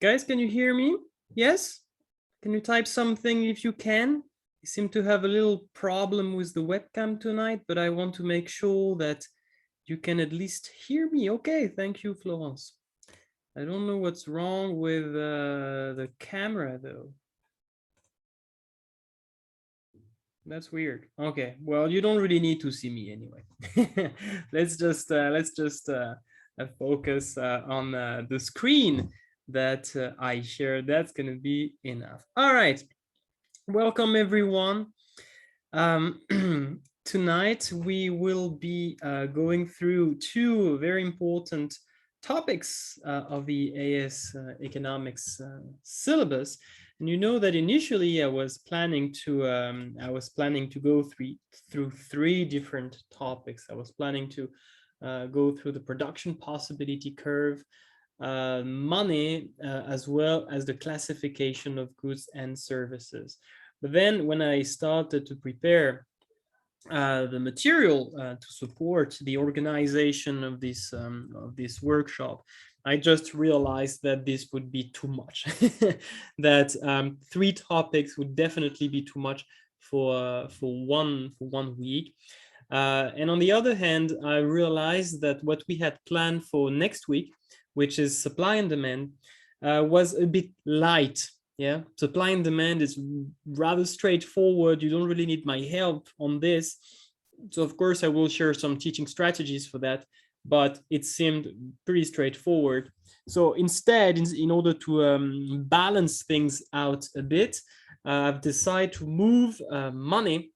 Guys, can you hear me? Yes? Can you type something if you can? I seem to have a little problem with the webcam tonight, but I want to make sure that you can at least hear me. Okay, thank you, Florence. I don't know what's wrong with the camera though. That's weird. Okay, well, you don't really need to see me anyway. let's just focus on the screen that I shared. That's going to be enough. All right, welcome everyone. Tonight we will be going through two very important topics of the AS economics syllabus. And you know that initially I was planning to go through three different topics. I was planning to go through the production possibility curve, money, as well as the classification of goods and services. But then when I started to prepare the material to support the organization of this workshop, I just realized that this would be too much, that three topics would definitely be too much for one week. And on the other hand, I realized that what we had planned for next week, which is supply and demand, was a bit light. Yeah, supply and demand is rather straightforward. You don't really need my help on this. So of course I will share some teaching strategies for that, but it seemed pretty straightforward. So instead, in order to balance things out a bit, I've decided to move money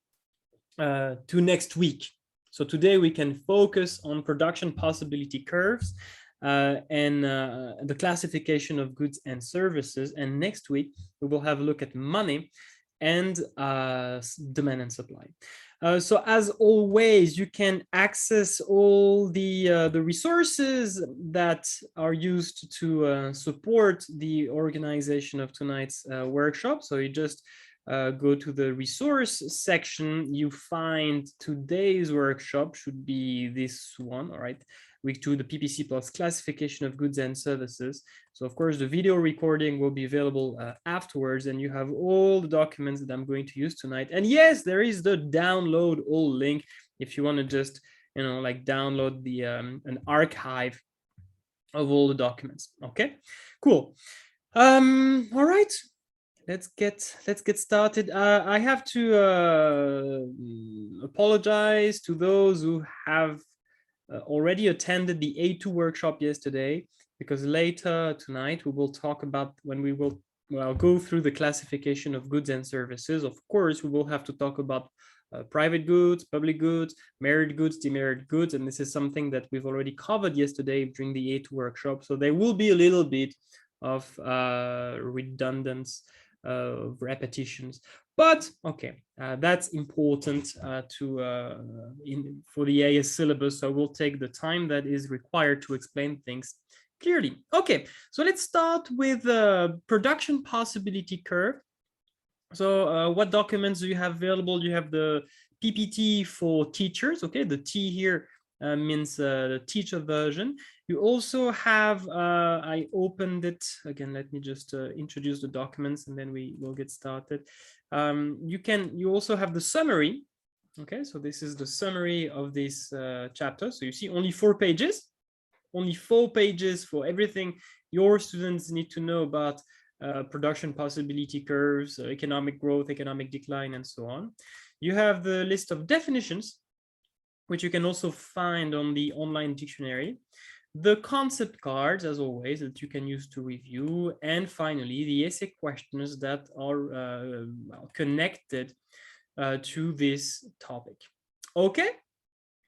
to next week. So today we can focus on production possibility curves and the classification of goods and services. And next week, we will have a look at money and demand and supply. So as always, you can access all the resources that are used to support the organization of tonight's workshop. So you just go to the resource section, you find today's workshop should be this one, all right? Week 2, the PPC plus classification of goods and services. So of course, the video recording will be available afterwards, and you have all the documents that I'm going to use tonight. And yes, there is the download all link if you want to just, like download the an archive of all the documents. Okay, cool. All right. Let's get started. I have to apologize to those who have already attended the A2 workshop yesterday, because later tonight we will talk about when we will go through the classification of goods and services. Of course, we will have to talk about private goods, public goods, merit goods, demerit goods, and this is something that we've already covered yesterday during the A2 workshop. So there will be a little bit of redundance, repetitions, but okay, that's important for the AS syllabus. So we'll take the time that is required to explain things clearly. Okay, so let's start with the production possibility curve. So what documents do you have available? You have the PPT for teachers. Okay, the T here means the teacher version. You also have, I opened it again. Let me just introduce the documents and then we will get started. You also have the summary. Okay, so this is the summary of this chapter. So you see only 4 pages, only 4 pages for everything your students need to know about production possibility curves, economic growth, economic decline, and so on. You have the list of definitions, which you can also find on the online dictionary, the concept cards, as always, that you can use to review, and finally, the essay questions that are connected to this topic. Okay,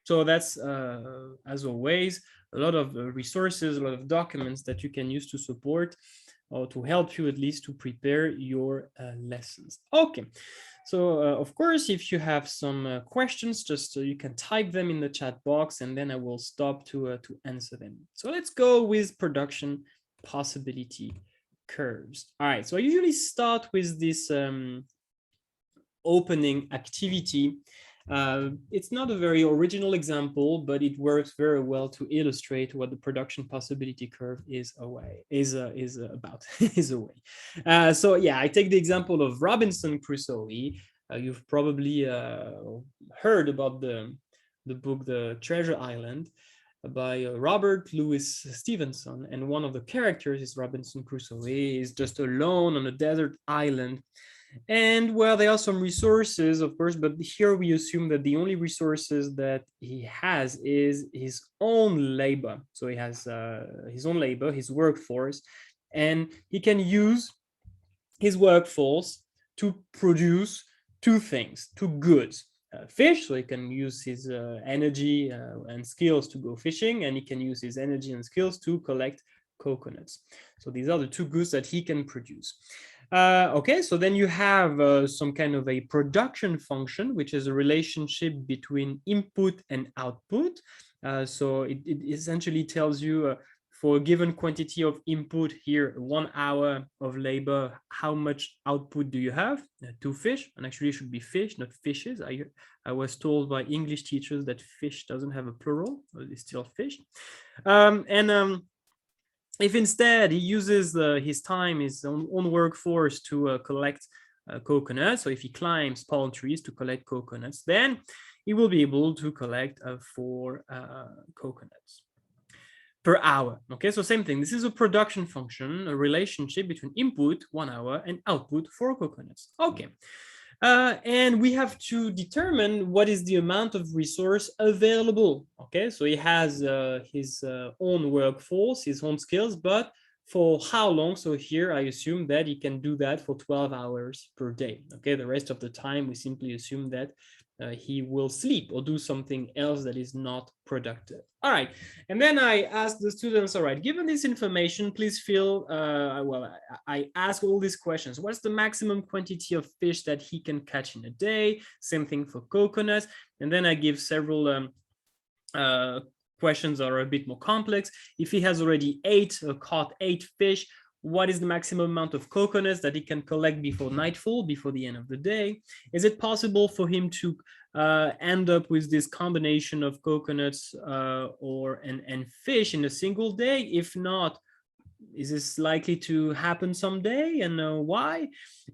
so that's, as always, a lot of resources, a lot of documents that you can use to support or to help you at least to prepare your lessons. Okay, so of course, if you have some questions, just you can type them in the chat box and then I will stop to answer them. So let's go with production possibility curves. All right, so I usually start with this opening activity It's not a very original example, but it works very well to illustrate what the production possibility curve is about is a way. So yeah, I take the example of Robinson Crusoe. You've probably heard about the book The Treasure Island by Robert Louis Stevenson, and one of the characters is Robinson Crusoe. He is just alone on a desert island, and well, there are some resources, of course, but here we assume that the only resources that he has is his own labor. So he has his own labor, his workforce, and he can use his workforce to produce two things, two goods. Fish, so he can use his energy and skills to go fishing, and he can use his energy and skills to collect coconuts. So these are the two goods that he can produce. Okay, so then you have some kind of a production function, which is a relationship between input and output. So it essentially tells you for a given quantity of input here, 1 hour of labor, how much output do you have? 2 fish, and actually it should be fish, not fishes. I was told by English teachers that fish doesn't have a plural, but it's still fish. If instead he uses his time, his own workforce to collect coconuts, so if he climbs palm trees to collect coconuts, then he will be able to collect 4 coconuts per hour. Okay, so same thing. This is a production function, a relationship between input 1 hour and output 4 coconuts. Okay. And we have to determine what is the amount of resource available. Okay, so he has his own workforce, his own skills, but for how long? So here I assume that he can do that for 12 hours per day. Okay, the rest of the time we simply assume that he will sleep or do something else that is not productive. All right, and then I ask the students, all right, given this information, please fill, I ask all these questions. What's the maximum quantity of fish that he can catch in a day? Same thing for coconuts. And then I give several questions that are a bit more complex. If he has already caught 8 fish, what is the maximum amount of coconuts that he can collect before nightfall, before the end of the day? Is it possible for him to end up with this combination of coconuts and fish in a single day? If not, is this likely to happen someday, and why?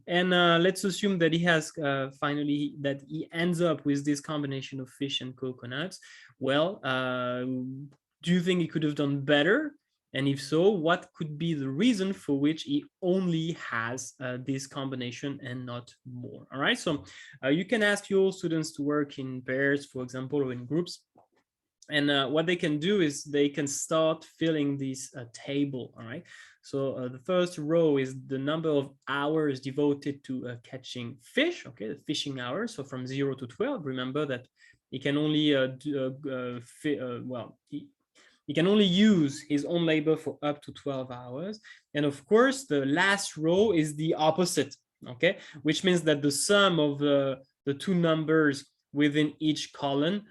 And let's assume that he has finally that he ends up with this combination of fish and coconuts. Well, do you think he could have done better? And if so, what could be the reason for which he only has this combination and not more? All right, so you can ask your students to work in pairs, for example, or in groups. And what they can do is they can start filling this table. All right, so the first row is the number of hours devoted to catching fish. Okay, the fishing hours. So from 0 to 12. Remember that he can only he can only use his own labor for up to 12 hours. And of course, the last row is the opposite, okay? Which means that the sum of the two numbers within each column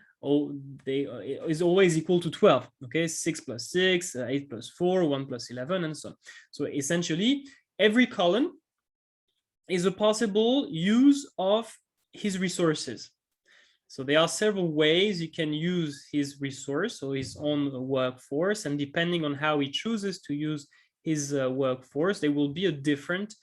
is always equal to 12, okay? 6 plus 6, 8 plus 4, 1 plus 11, and so on. So essentially, every column is a possible use of his resources. So there are several ways you can use his resource, so his own workforce, and depending on how he chooses to use his workforce, there will be a different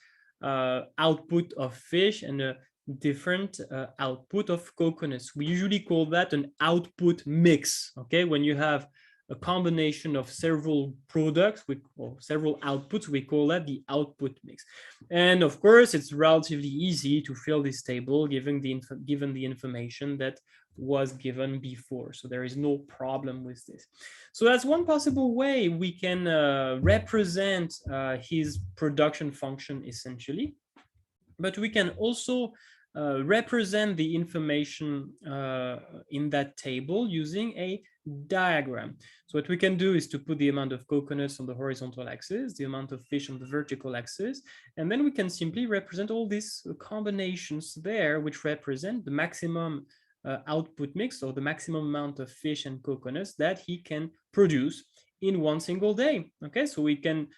output of fish and a different output of coconuts. We usually call that an output mix, okay? When you have a combination of several products or several outputs, we call that the output mix. And of course, it's relatively easy to fill this table given the information that was given before. So there is no problem with this. So that's one possible way we can represent his production function essentially. But we can also represent the information in that table using a diagram. So what we can do is to put the amount of coconuts on the horizontal axis, the amount of fish on the vertical axis, and then we can simply represent all these combinations there, which represent the maximum output mix, or the maximum amount of fish and coconuts that he can produce in one single day. Okay, so we can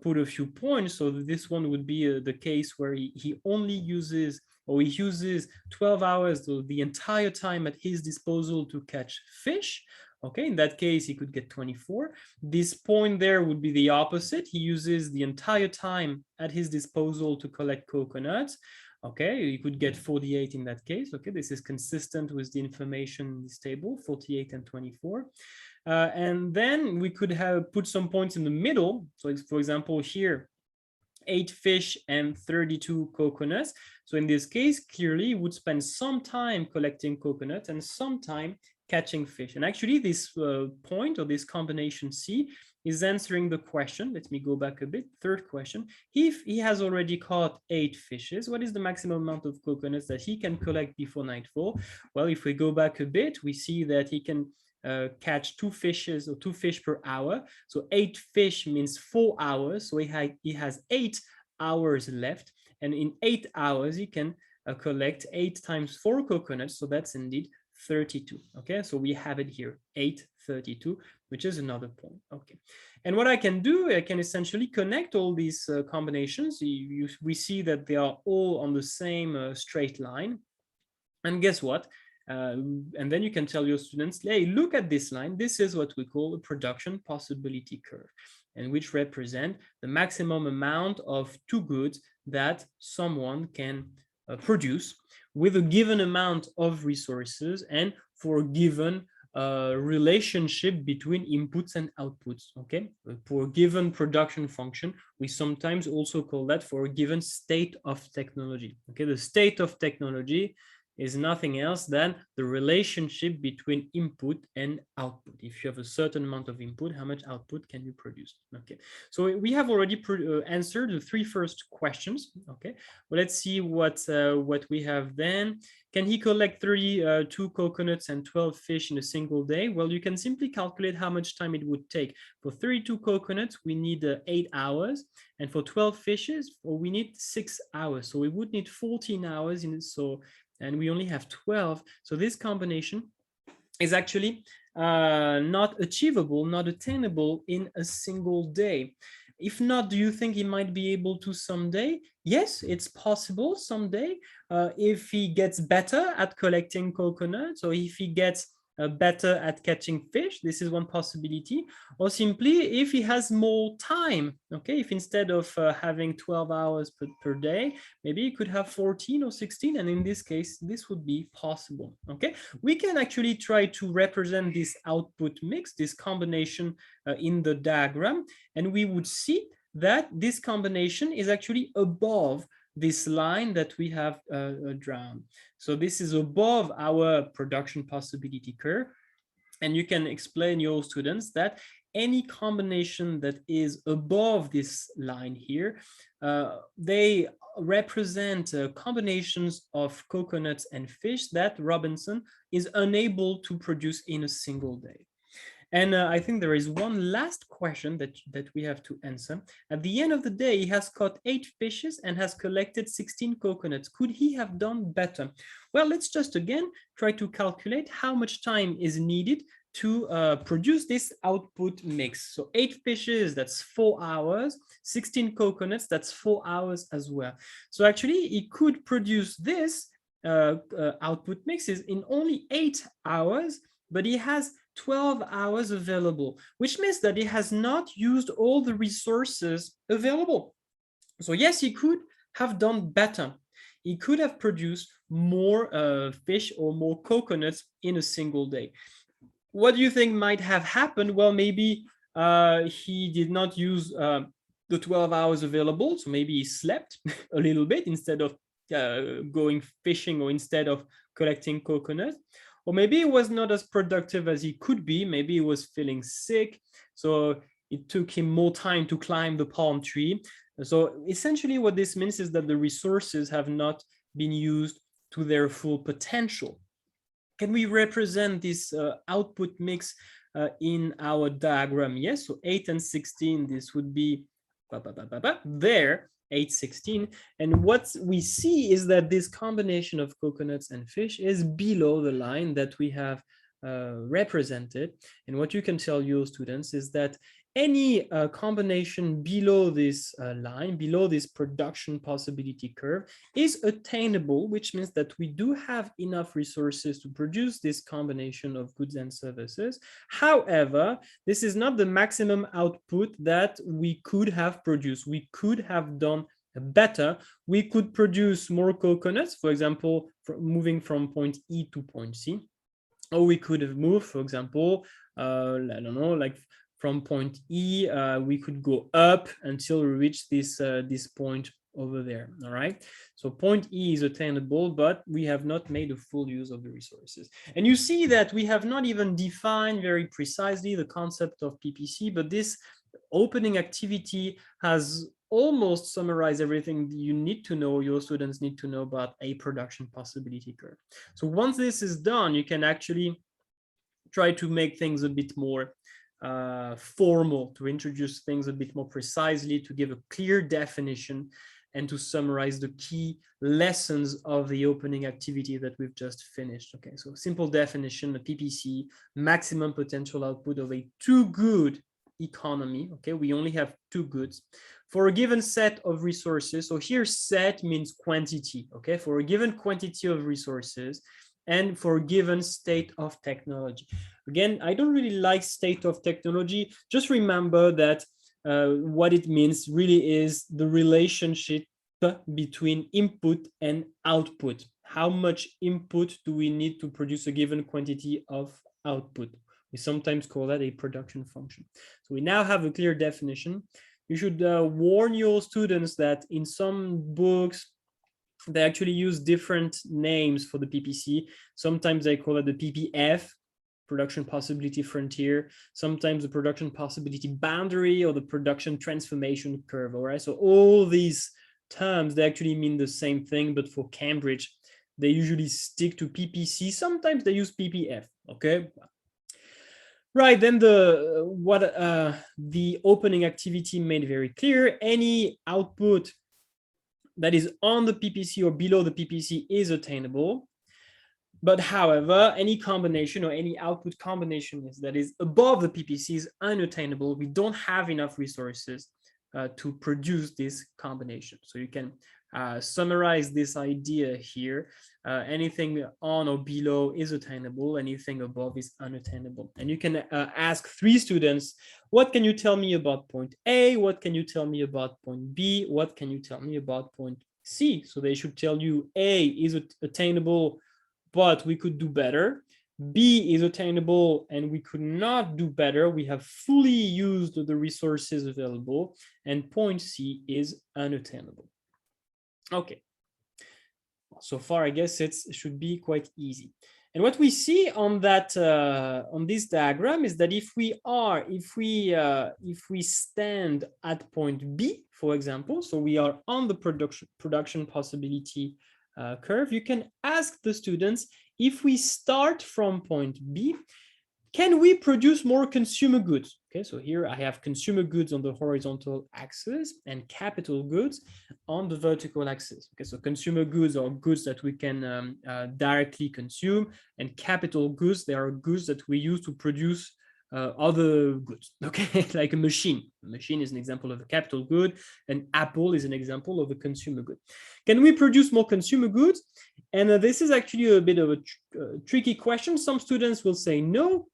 put a few points. So this one would be the case where he only uses, or he uses 12 hours, so the entire time at his disposal to catch fish, okay, in that case, he could get 24. This point there would be the opposite. He uses the entire time at his disposal to collect coconuts. Okay, you could get 48 in that case. Okay, this is consistent with the information in this table, 48 and 24. And then we could have put some points in the middle. So for example, here, 8 fish and 32 coconuts. So in this case, clearly you would spend some time collecting coconuts and some time catching fish. And actually this point, or this combination C, is answering the question. Let me go back a bit. Third question. If he has already caught 8 fishes, what is the maximum amount of coconuts that he can collect before nightfall? Well, if we go back a bit, we see that he can catch 2 fishes, or 2 fish per hour. So 8 fish means 4 hours. So he has 8 hours left. And in 8 hours, he can collect 8 times 4 coconuts. So that's indeed 32. Okay, so we have it here, 832, which is another point. Okay, and what I can do, I can essentially connect all these combinations. We see that they are all on the same straight line. And guess what? And then you can tell your students, hey, look at this line. This is what we call a production possibility curve, and which represent the maximum amount of 2 goods that someone can produce with a given amount of resources and for a given relationship between inputs and outputs. Okay, for a given production function, we sometimes also call that for a given state of technology. Okay, the state of technology is nothing else than the relationship between input and output. If you have a certain amount of input, how much output can you produce? Okay, so we have already answered the 3 first questions. Okay, well, let's see what we have then. Can he collect 32 coconuts and 12 fish in a single day? Well, you can simply calculate how much time it would take. For 32 coconuts, we need 8 hours, and for 12 fishes, we need 6 hours. So we would need 14 hours in it. And we only have 12. So this combination is actually not achievable, not attainable in a single day. If not, do you think he might be able to someday? Yes, it's possible someday. If he gets better at collecting coconuts, or if he gets better at catching fish, this is one possibility. Or simply if he has more time, okay, if instead of having 12 hours per day, maybe he could have 14 or 16, and in this case, this would be possible, okay? We can actually try to represent this output mix, this combination in the diagram, and we would see that this combination is actually above this line that we have drawn. So this is above our production possibility curve. And you can explain your students that any combination that is above this line here, they represent combinations of coconuts and fish that Robinson is unable to produce in a single day. And I think there is one last question that we have to answer. At the end of the day, he has caught 8 fishes and has collected 16 coconuts. Could he have done better? Well, let's just again try to calculate how much time is needed to produce this output mix. So 8 fishes, that's 4 hours. 16 coconuts, that's 4 hours as well. So actually, he could produce this output mixes in only 8 hours, but he has 12 hours available, which means that he has not used all the resources available. So yes, he could have done better. He could have produced more fish or more coconuts in a single day. What do you think might have happened? Well, maybe he did not use the 12 hours available. So maybe he slept a little bit instead of going fishing, or instead of collecting coconuts. Or maybe he was not as productive as he could be. Maybe he was feeling sick, so it took him more time to climb the palm tree. So essentially what this means is that the resources have not been used to their full potential. Can we represent this output mix in our diagram? Yes, so 8 and 16, this would be there, 8, 16. And what we see is that this combination of coconuts and fish is below the line that we have represented. And what you can tell your students is that any combination below this line, below this production possibility curve, is attainable, which means that we do have enough resources to produce this combination of goods and services. However, this is not the maximum output that we could have produced. We could have done better. We could produce more coconuts, for example, moving from point E to point C. Or we could have moved, for example, I don't know, like from point E, we could go up until we reach this point over there. All right. So point E is attainable, but we have not made a full use of the resources. And you see that we have not even defined very precisely the concept of PPC, but this opening activity has almost summarized everything you need to know, your students need to know about a production possibility curve. So once this is done, you can actually try to make things a bit more formal, to introduce things a bit more precisely, to give a clear definition, and to summarize the key lessons of the opening activity that we've just finished. Okay, so simple definition, a PPC, maximum potential output of a two-good economy. Okay, we only have two goods for a given set of resources. So here set means quantity. Okay, for a given quantity of resources and for a given state of technology. Again, I don't really like state of technology. Just remember that what it means really is the relationship between input and output. How much input do we need to produce a given quantity of output? We sometimes call that a production function. So we now have a clear definition. You should warn your students that in some books, they actually use different names for the PPC. Sometimes they call it the PPF, production possibility frontier, sometimes the production possibility boundary, or the production transformation curve. All right, so all these terms, they actually mean the same thing, but for Cambridge, they usually stick to PPC. Sometimes they use PPF. Okay. Right, then the opening activity made very clear. Any output that is on the PPC or below the PPC is attainable. But however, any combination or any output combination that is above the PPC is unattainable. We don't have enough resources to produce this combination. So you can summarize this idea here. Anything on or below is attainable. Anything above is unattainable. And you can ask 3 students, what can you tell me about point A? What can you tell me about point B? What can you tell me about point C? So they should tell you A is attainable, but we could do better. B is attainable and we could not do better. We have fully used the resources available, and point C is unattainable. Okay, so far I guess it should be quite easy. And what we see on that on this diagram is that if we stand at point B, for example, so we are on the production possibility curve, you can ask the students, if we start from point B, can we produce more consumer goods? Okay, so here I have consumer goods on the horizontal axis and capital goods on the vertical axis. Okay, so consumer goods are goods that we can directly consume, and capital goods, they are goods that we use to produce other goods. Okay, like a machine. A machine is an example of a capital good, and Apple is an example of a consumer good. Can we produce more consumer goods? And this is actually a bit of a tricky question. Some students will say no,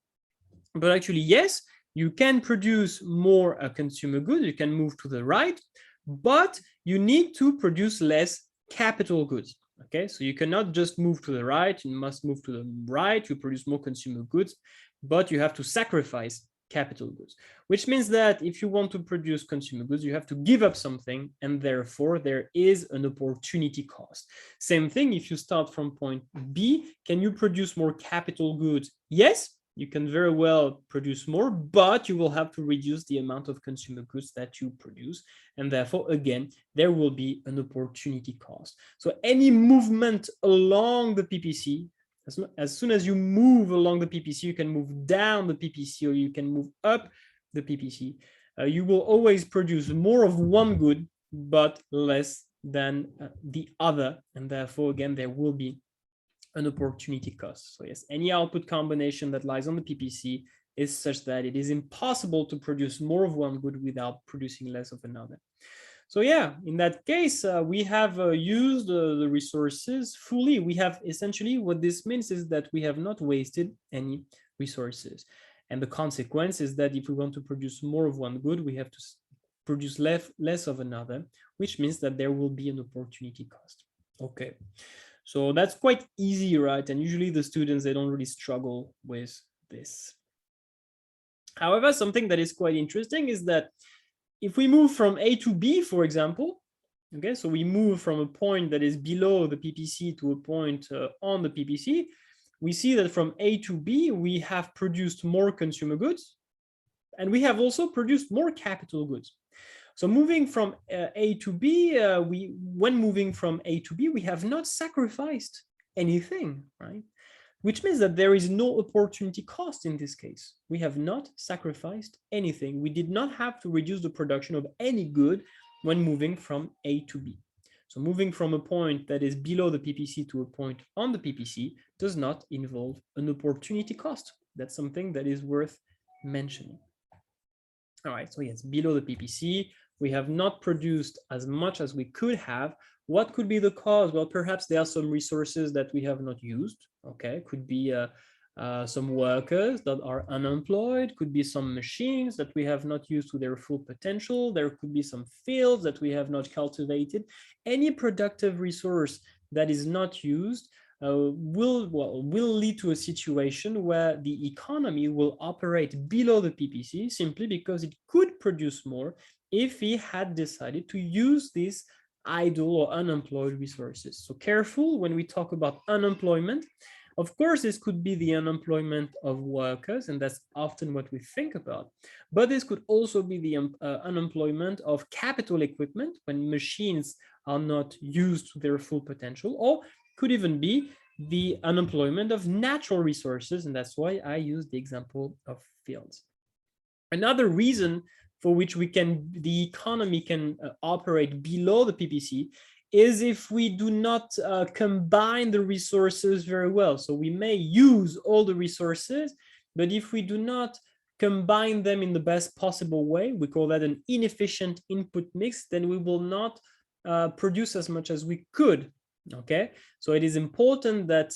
but actually yes, you can produce more consumer goods. You can move to the right, but you need to produce less capital goods. Okay, so you cannot just move to the right, you must move to the right to produce more consumer goods, but you have to sacrifice capital goods, which means that if you want to produce consumer goods, you have to give up something, and therefore there is an opportunity cost. Same thing, if you start from point B, can you produce more capital goods? Yes, you can very well produce more, but you will have to reduce the amount of consumer goods that you produce. And therefore, again, there will be an opportunity cost. So any movement along the PPC, as soon as you move along the PPC, you can move down the PPC or you can move up the PPC. You will always produce more of one good, but less than the other. And therefore, again, there will be an opportunity cost. So yes, any output combination that lies on the PPC is such that it is impossible to produce more of one good without producing less of another. So yeah, in that case, we have used the resources fully. We have essentially, what this means is that we have not wasted any resources. And the consequence is that if we want to produce more of one good, we have to produce less of another, which means that there will be an opportunity cost. Okay, so that's quite easy, right? And usually the students, they don't really struggle with this. However, something that is quite interesting is that if we move from A to B, for example, okay, so we move from a point that is below the PPC to a point on the PPC, we see that from A to B, we have produced more consumer goods, and we have also produced more capital goods. So moving from A to B, when moving from A to B, we have not sacrificed anything, right? Which means that there is no opportunity cost in this case. We have not sacrificed anything. We did not have to reduce the production of any good when moving from A to B. So moving from a point that is below the PPC to a point on the PPC does not involve an opportunity cost. That's something that is worth mentioning. All right, so yes, below the PPC, we have not produced as much as we could have. What could be the cause? Well, perhaps there are some resources that we have not used. Okay, could be some workers that are unemployed, could be some machines that we have not used to their full potential. There could be some fields that we have not cultivated. Any productive resource that is not used will lead to a situation where the economy will operate below the PPC simply because it could produce more if we had decided to use these idle or unemployed resources. So careful when we talk about unemployment. Of course, this could be the unemployment of workers, and that's often what we think about. But this could also be the unemployment of capital equipment when machines are not used to their full potential, or could even be the unemployment of natural resources, and that's why I use the example of fields. Another reason for which the economy can operate below the PPC is if we do not combine the resources very well. So we may use all the resources, but if we do not combine them in the best possible way, we call that an inefficient input mix, then we will not produce as much as we could. Okay, so it is important that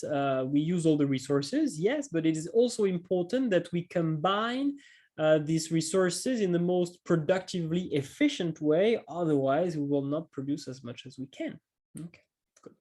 we use all the resources, yes, but it is also important that we combine these resources in the most productively efficient way. Otherwise, we will not produce as much as we can. Okay, good.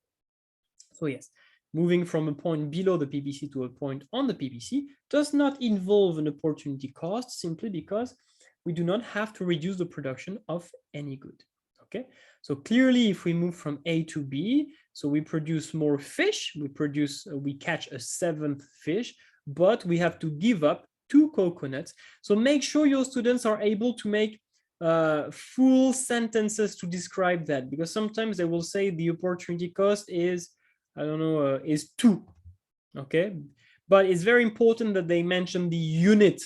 So yes, moving from a point below the PPC to a point on the PPC does not involve an opportunity cost simply because we do not have to reduce the production of any good. Okay, so clearly if we move from A to B, so we produce more fish, we catch a 7th fish, but we have to give up 2 coconuts. So make sure your students are able to make full sentences to describe that, because sometimes they will say the opportunity cost is, I don't know, is 2. Okay, but it's very important that they mention the unit.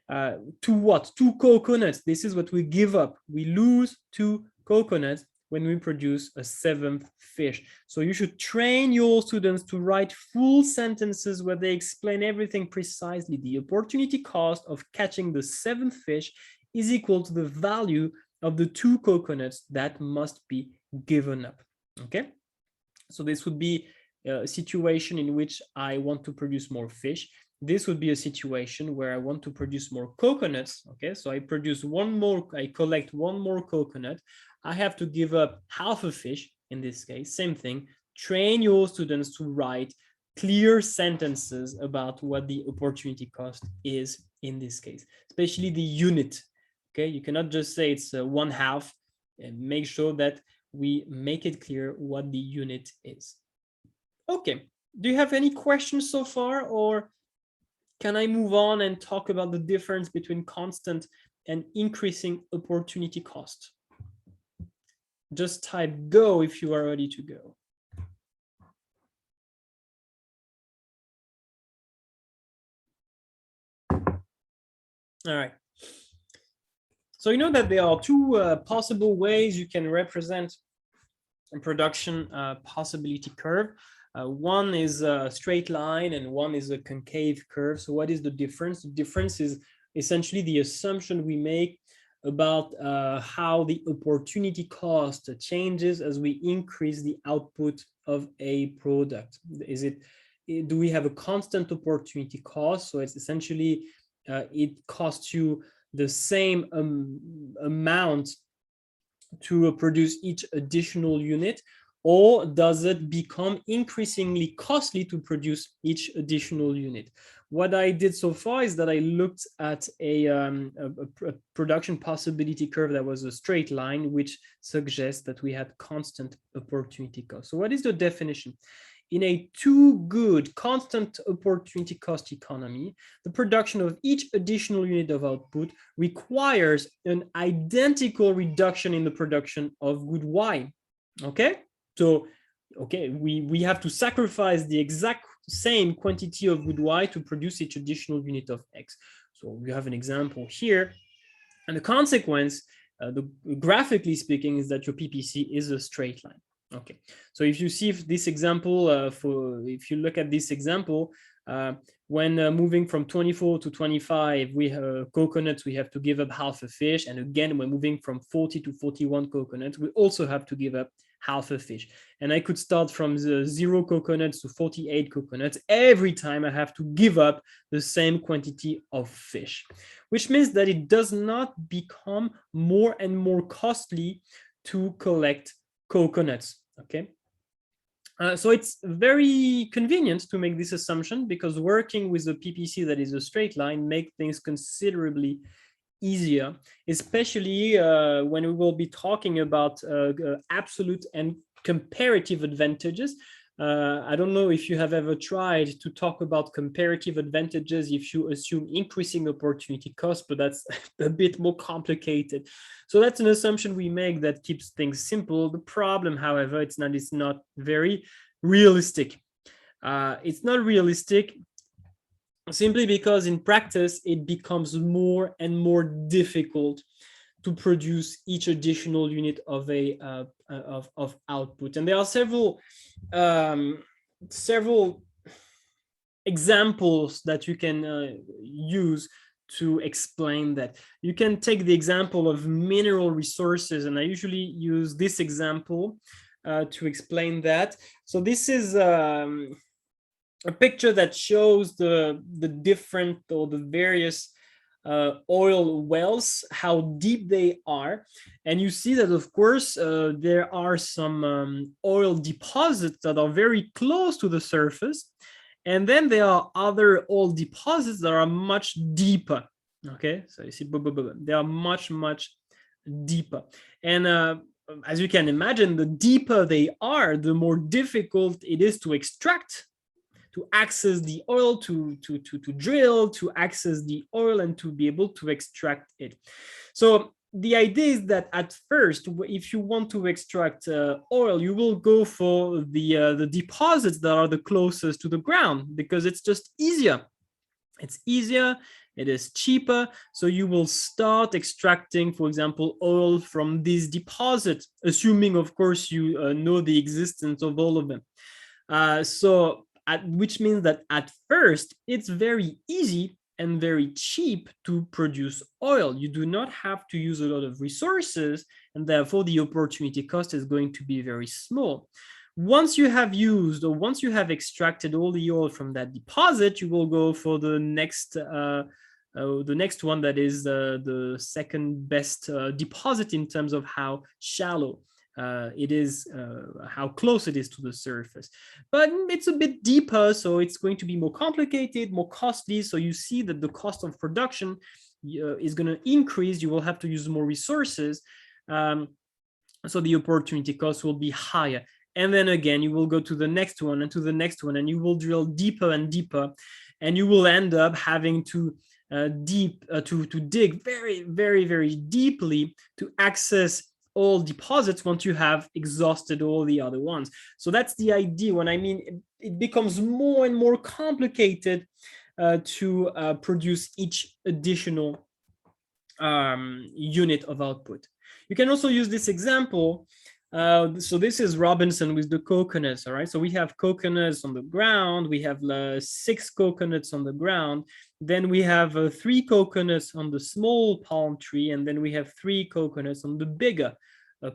To what? 2 coconuts. This is what we give up. We lose 2 coconuts when we produce a 7th fish. So you should train your students to write full sentences where they explain everything precisely. The opportunity cost of catching the 7th fish is equal to the value of the 2 coconuts that must be given up. Okay, so this would be a situation in which I want to produce more fish. This would be a situation where I want to produce more coconuts. Okay, so I collect 1 more coconut. I have to give up half a fish in this case. Same thing. Train your students to write clear sentences about what the opportunity cost is in this case, especially the unit. Okay, you cannot just say it's 1/2, and make sure that we make it clear what the unit is. Okay, do you have any questions so far, or can I move on and talk about the difference between constant and increasing opportunity cost? Just type go if you are ready to go. All right. So you know that there are 2 possible ways you can represent a production possibility curve. One is a straight line and one is a concave curve. So what is the difference? The difference is essentially the assumption we make about how the opportunity cost changes as we increase the output of a product. Do we have a constant opportunity cost? So it's essentially it costs you the same amount to produce each additional unit, or does it become increasingly costly to produce each additional unit? What I did so far is that I looked at a production possibility curve that was a straight line, which suggests that we had constant opportunity cost. So what is the definition? In a too good constant opportunity cost economy, the production of each additional unit of output requires an identical reduction in the production of good Y. Okay, so we have to sacrifice the exact same quantity of good Y to produce each additional unit of X. So we have an example here, and the consequence, graphically speaking, is that your PPC is a straight line. Okay, so if you see this example, if you look at this example, when moving from 24 to 25, we have coconuts, we have to give up half a fish. And again, when moving from 40 to 41 coconuts, we also have to give up half a fish. And I could start from the 0 coconuts to 48 coconuts. Every time I have to give up the same quantity of fish, which means that it does not become more and more costly to collect coconuts. Okay, so it's very convenient to make this assumption, because working with a PPC that is a straight line makes things considerably easier, especially when we will be talking about absolute and comparative advantages. I don't know if you have ever tried to talk about comparative advantages if you assume increasing opportunity cost, but that's a bit more complicated. So that's an assumption we make that keeps things simple. The problem, however, it's not very realistic. It's not realistic simply because in practice, it becomes more and more difficult to produce each additional unit of of output. And there are several examples that you can use to explain that. You can take the example of mineral resources, and I usually use this example to explain that. So this is a picture that shows the different or the various oil wells, how deep they are. And you see that, of course, there are some oil deposits that are very close to the surface. And then there are other oil deposits that are much deeper. Okay, so you see, they are much deeper. And as you can imagine, the deeper they are, the more difficult it is to extract, to access the oil, to drill, to access the oil, and to be able to extract it. So the idea is that at first, if you want to extract oil, you will go for the deposits that are the closest to the ground, because it's just easier. It's easier, it is cheaper. So you will start extracting, for example, oil from these deposits, assuming, of course, you know the existence of all of them. Which means that at first, it's very easy and very cheap to produce oil. You do not have to use a lot of resources, and therefore the opportunity cost is going to be very small. Once you have used, or once you have extracted all the oil from that deposit, you will go for the next one, that is the second best deposit in terms of how shallow it is, how close it is to the surface. But it's a bit deeper, so it's going to be more complicated, more costly. So you see that the cost of production is going to increase. You will have to use more resources. So the opportunity cost will be higher. And then again, you will go to the next one and to the next one, and you will drill deeper and deeper, and you will end up having to dig very deeply to access all deposits once you have exhausted all the other ones. So that's the idea. When I mean it becomes more and more complicated to produce each additional unit of output. You can also use this example So this is Robinson with the coconuts, all right? So we have coconuts on the ground, we have 6 coconuts on the ground, then we have 3 coconuts on the small palm tree, and then we have 3 coconuts on the bigger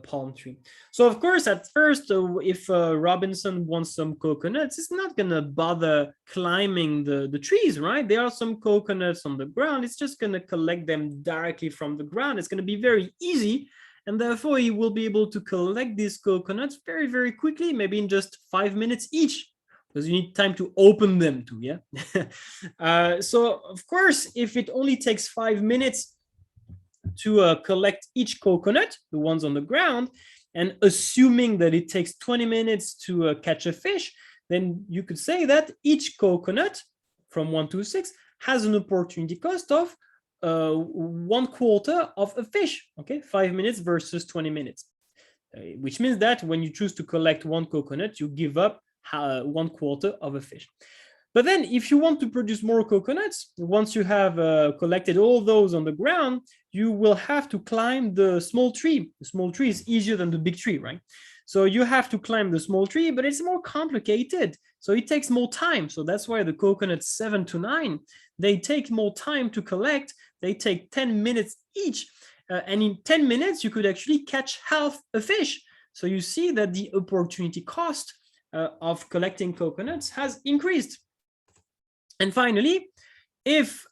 palm tree. So of course, at first, if Robinson wants some coconuts, it's not gonna bother climbing the trees, right? There are some coconuts on the ground, it's just gonna collect them directly from the ground. It's gonna be very easy, and therefore he will be able to collect these coconuts very, very quickly, maybe in just 5 minutes each, because you need time to open them too, yeah? So of course, if it only takes 5 minutes to collect each coconut, the ones on the ground, and assuming that it takes 20 minutes to catch a fish, then you could say that each coconut from 1 to 6 has an opportunity cost of 1/4 of a fish, okay? 5 minutes versus 20 minutes, which means that when you choose to collect 1 coconut, you give up 1/4 of a fish. But then if you want to produce more coconuts, once you have collected all those on the ground, you will have to climb the small tree. The small tree is easier than the big tree, right? So you have to climb the small tree, but it's more complicated. So it takes more time. So that's why the coconuts 7 to 9, they take more time to collect. They take 10 minutes each. And in 10 minutes, you could actually catch half a fish. So you see that the opportunity cost of collecting coconuts has increased. And finally, if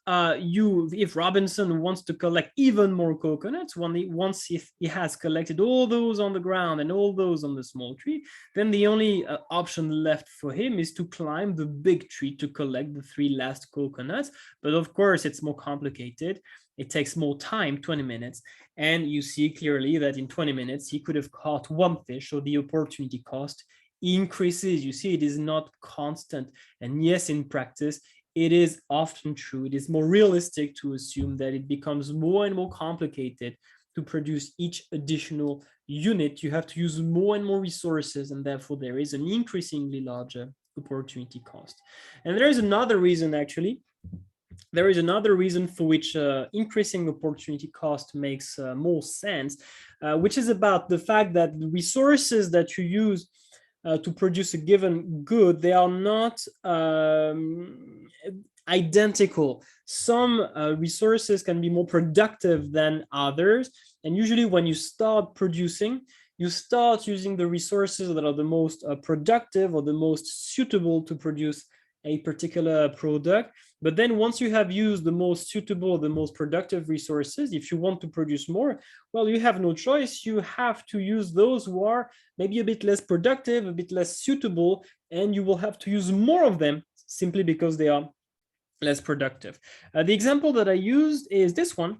Robinson wants to collect even more coconuts, once he has collected all those on the ground and all those on the small tree, then the only option left for him is to climb the big tree to collect the 3 last coconuts. But of course, it's more complicated. It takes more time, 20 minutes. And you see clearly that in 20 minutes, he could have caught 1 fish, so the opportunity cost increases. You see, it is not constant. And yes, in practice, it is often true. It is more realistic to assume that it becomes more and more complicated to produce each additional unit. You have to use more and more resources, and therefore there is an increasingly larger opportunity cost. And there is another reason, actually. There is another reason for which increasing opportunity cost makes more sense, which is about the fact that the resources that you use to produce a given good, they are not identical. Some resources can be more productive than others. And usually when you start producing, you start using the resources that are the most productive or the most suitable to produce a particular product. But then once you have used the most suitable, the most productive resources, if you want to produce more, well, you have no choice. You have to use those who are maybe a bit less productive, a bit less suitable, and you will have to use more of them simply because they are less productive. The example that I used is this one,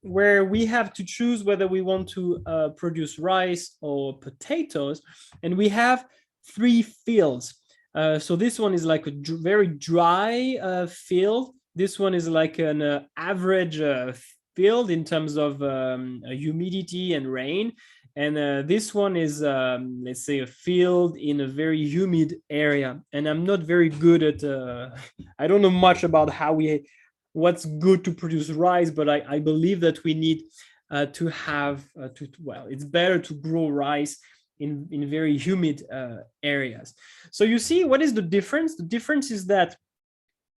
where we have to choose whether we want to produce rice or potatoes, and we have 3 fields. So this one is like a very dry field. This one is like an average field in terms of humidity and rain. And this one is, let's say, a field in a very humid area. And I'm not very good at, I don't know much about what's good to produce rice, but I believe that we need to have, well, it's better to grow rice in very humid areas. So you see, what is the difference? The difference is that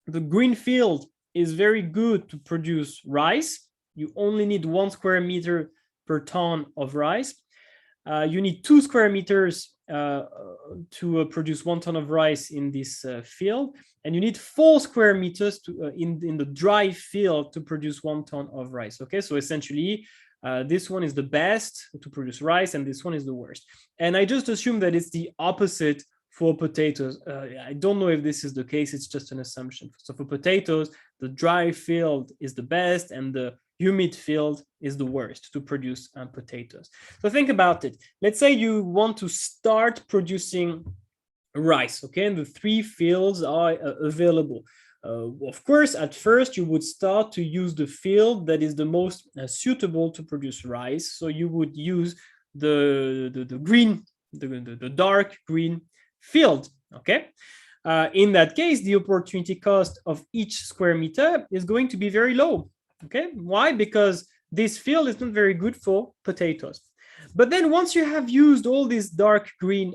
the green field is very good to produce rice. You only need 1 square meter per ton of rice. You need 2 square meters to produce 1 ton of rice in this field, and you need 4 square meters in the dry field to produce 1 ton of rice. Okay, so essentially, this one is the best to produce rice, and this one is the worst. And I just assume that it's the opposite for potatoes. I don't know if this is the case, it's just an assumption. So for potatoes, the dry field is the best, and the humid field is the worst to produce potatoes. So think about it. Let's say you want to start producing rice, okay, and the 3 fields are available. Of course, at first you would start to use the field that is the most suitable to produce rice. So you would use the dark green field, okay? In that case, the opportunity cost of each square meter is going to be very low, okay? Why? Because this field is not very good for potatoes. But then once you have used all this dark green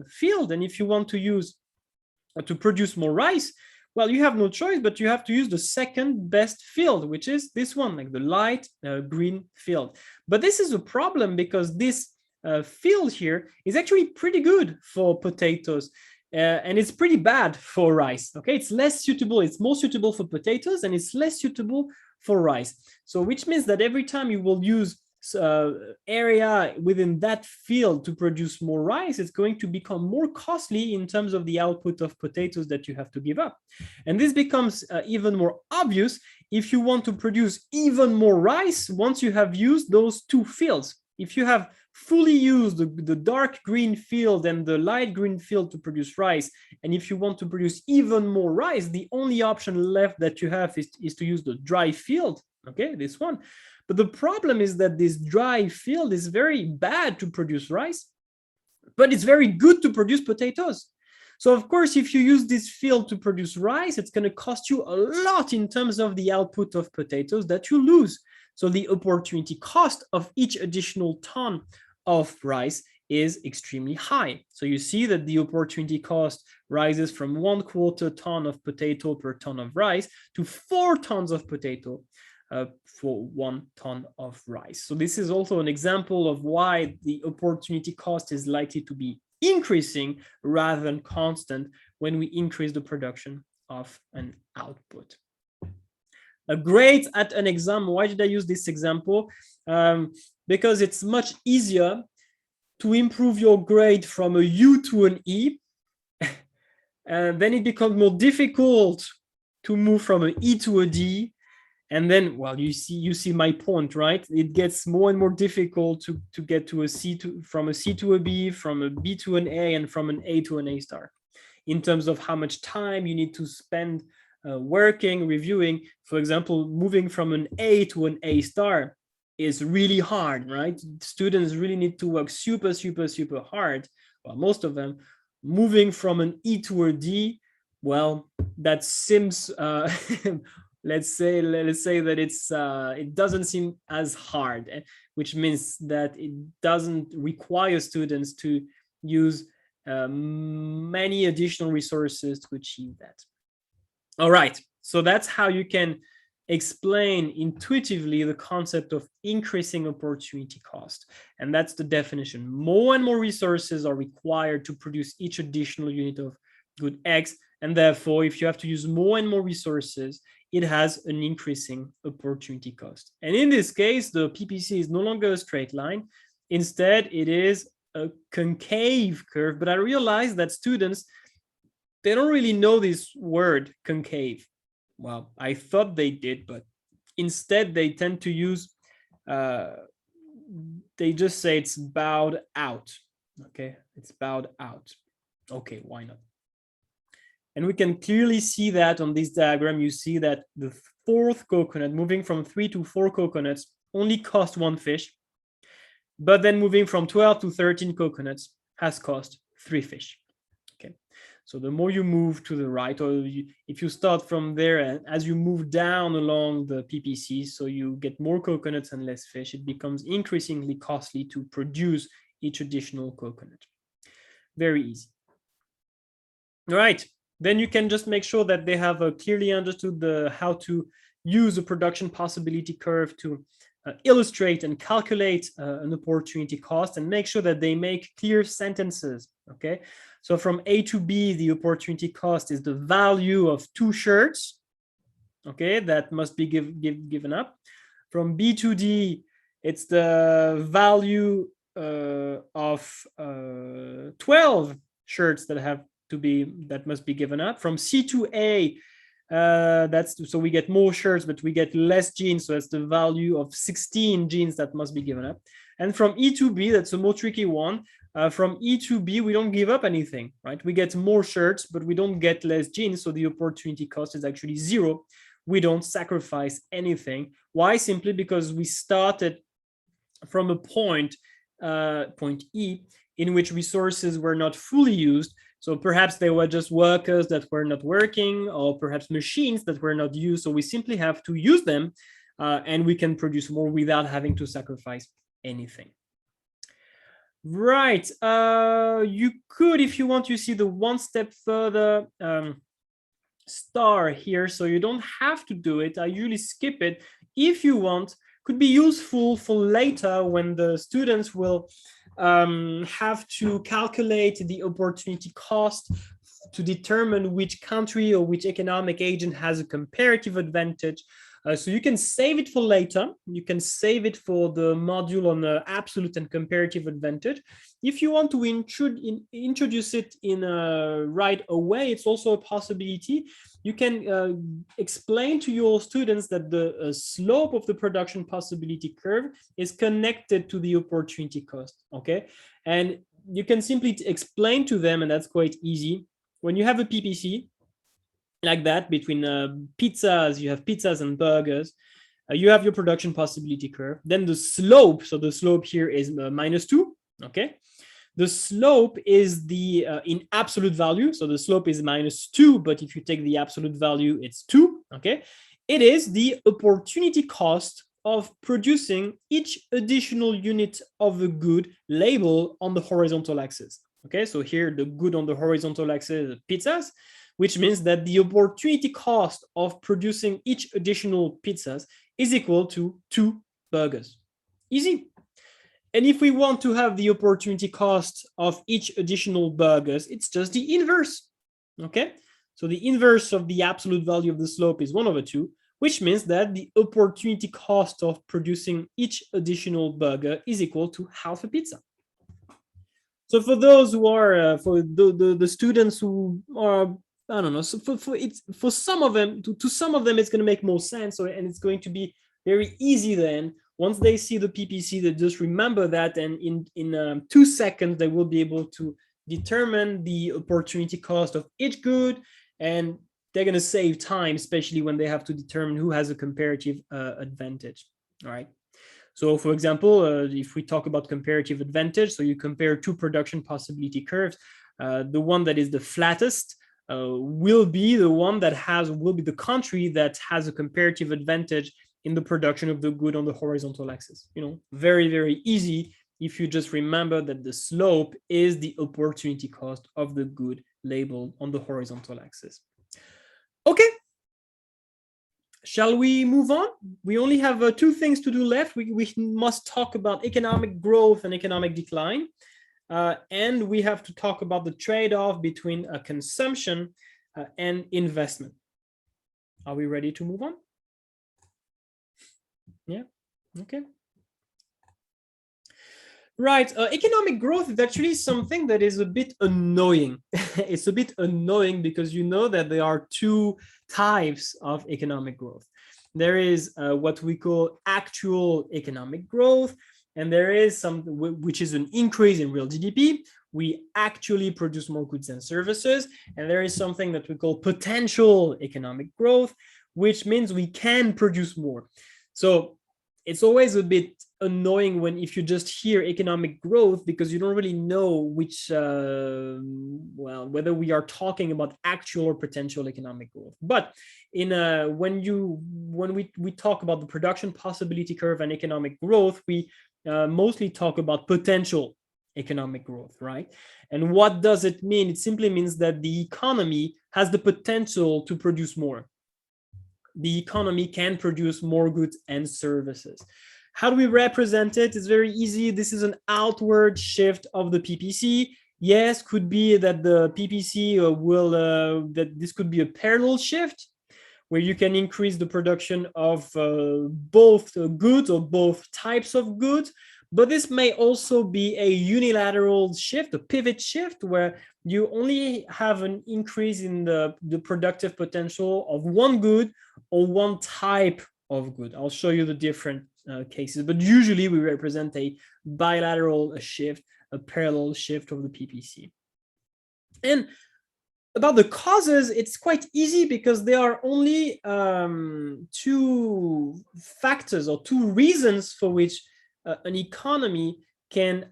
field, and if you want to use to produce more rice, well, you have no choice, but you have to use the second best field, which is this one, like the light green field. But this is a problem because this field here is actually pretty good for potatoes. And it's pretty bad for rice. Okay, it's less suitable. It's more suitable for potatoes, and it's less suitable for rice. So which means that every time you will use area within that field to produce more rice, it's going to become more costly in terms of the output of potatoes that you have to give up. And this becomes even more obvious if you want to produce even more rice once you have used those two fields. If you have fully used the dark green field and the light green field to produce rice, and if you want to produce even more rice, the only option left that you have is to use the dry field, okay, this one. But the problem is that this dry field is very bad to produce rice, but it's very good to produce potatoes. So of course, if you use this field to produce rice, it's going to cost you a lot in terms of the output of potatoes that you lose. So the opportunity cost of each additional ton of rice is extremely high. So you see that the opportunity cost rises from 1/4 ton of potato per ton of rice to 4 tons of potato for 1 ton of rice. So this is also an example of why the opportunity cost is likely to be increasing rather than constant when we increase the production of an output. Great at an exam. Why did I use this example? Because it's much easier to improve your grade from a U to an E. And then it becomes more difficult to move from an E to a D. And then, well, you see my point, right? It gets more and more difficult to get to a C from a C to a B, from a B to an A, and from an A to an A star, in terms of how much time you need to spend working, reviewing. For example, moving from an A to an A star is really hard, right? Students really need to work super, super, super hard. Well, most of them. Moving from an E to a D, well, that seems let's say that it doesn't seem as hard, which means that it doesn't require students to use many additional resources to achieve that. All right, so that's how you can explain intuitively the concept of increasing opportunity cost. And that's the definition. More and more resources are required to produce each additional unit of good X. And therefore, if you have to use more and more resources, it has an increasing opportunity cost. And in this case, the PPC is no longer a straight line. Instead, it is a concave curve. But I realized that students, they don't really know this word concave. Well, I thought they did, but instead they tend to use, they just say it's bowed out. Okay, it's bowed out. Okay, why not? And we can clearly see that on this diagram. You see that the 4th coconut, moving from 3 to 4 coconuts, only cost 1 fish. But then moving from 12 to 13 coconuts has cost 3 fish. Okay, so the more you move to the right, or if you start from there and as you move down along the PPC, so you get more coconuts and less fish, it becomes increasingly costly to produce each additional coconut. Very easy. All right. Then you can just make sure that they have clearly understood how to use a production possibility curve to illustrate and calculate an opportunity cost, and make sure that they make clear sentences. Okay, so from A to B, the opportunity cost is the value of 2 shirts. Okay, that must be given up. From B to D, it's the value of 12 shirts that must be given up. From C to A, so we get more shirts, but we get less jeans, so that's the value of 16 jeans that must be given up. And from E to B, that's a more tricky one. From E to B, we don't give up anything, right? We get more shirts, but we don't get less jeans, so the opportunity cost is actually 0. We don't sacrifice anything. Why? Simply because we started from a point E, in which resources were not fully used. So perhaps they were just workers that were not working, or perhaps machines that were not used. So we simply have to use them, and we can produce more without having to sacrifice anything. Right. You could, if you want, you see the one step further star here, so you don't have to do it. I usually skip it. If you want, could be useful for later when the students will have to calculate the opportunity cost to determine which country or which economic agent has a comparative advantage. So you can save it for later. You can save it for the module on the absolute and comparative advantage. If you want to introduce it in right away, it's also a possibility. You can explain to your students that the slope of the production possibility curve is connected to the opportunity cost, okay? And you can simply explain to them, and that's quite easy. When you have a PPC, like that between pizzas, you have pizzas and burgers, you have your production possibility curve. Then the slope, so the slope here is -2, okay? The slope is the in absolute value, so the slope is -2, but if you take the absolute value, it's 2, okay? It is the opportunity cost of producing each additional unit of a good label on the horizontal axis, okay? So here, the good on the horizontal axis is pizzas, which means that the opportunity cost of producing each additional pizzas is equal to 2 burgers. Easy. And if we want to have the opportunity cost of each additional burgers, it's just the inverse, okay? So the inverse of the absolute value of the slope is 1/2, which means that the opportunity cost of producing each additional burger is equal to half a pizza. So for those who are, for the students who are, I don't know, so for some of them, to some of them, it's going to make more sense, and it's going to be very easy then. Once they see the PPC, they just remember that, and in 2 seconds, they will be able to determine the opportunity cost of each good, and they're going to save time, especially when they have to determine who has a comparative advantage. All right. So for example, if we talk about comparative advantage, so you compare two production possibility curves, the one that is the flattest will be the one that will be the country that has a comparative advantage in the production of the good on the horizontal axis. You know, very, very easy if you just remember that the slope is the opportunity cost of the good labeled on the horizontal axis. Okay, shall we move on? We only have 2 things to do left. We must talk about economic growth and economic decline. And we have to talk about the trade-off between consumption and investment. Are we ready to move on? Yeah, okay. Right, economic growth is actually something that is a bit annoying. It's a bit annoying because you know that there are 2 types of economic growth. There is what we call actual economic growth, and there is something which is an increase in real GDP. We actually produce more goods and services, and there is something that we call potential economic growth, which means we can produce more. So it's always a bit annoying when if you just hear economic growth, because you don't really know which well, whether we are talking about actual or potential economic growth. But in when we talk about the production possibility curve and economic growth, we mostly talk about potential economic growth, right? And what does it mean? It simply means that the economy has the potential to produce more. The economy can produce more goods and services. How do we represent it? It's very easy. This is an outward shift of the PPC. Yes, could be that the PPC that this could be a parallel shift where you can increase the production of both goods or both types of goods. But this may also be a unilateral shift, a pivot shift, where you only have an increase in the productive potential of one good or one type of good. I'll show you the different cases, but usually we represent a bilateral shift, a parallel shift of the PPC. And about the causes, it's quite easy because there are only 2 factors or 2 reasons for which an economy can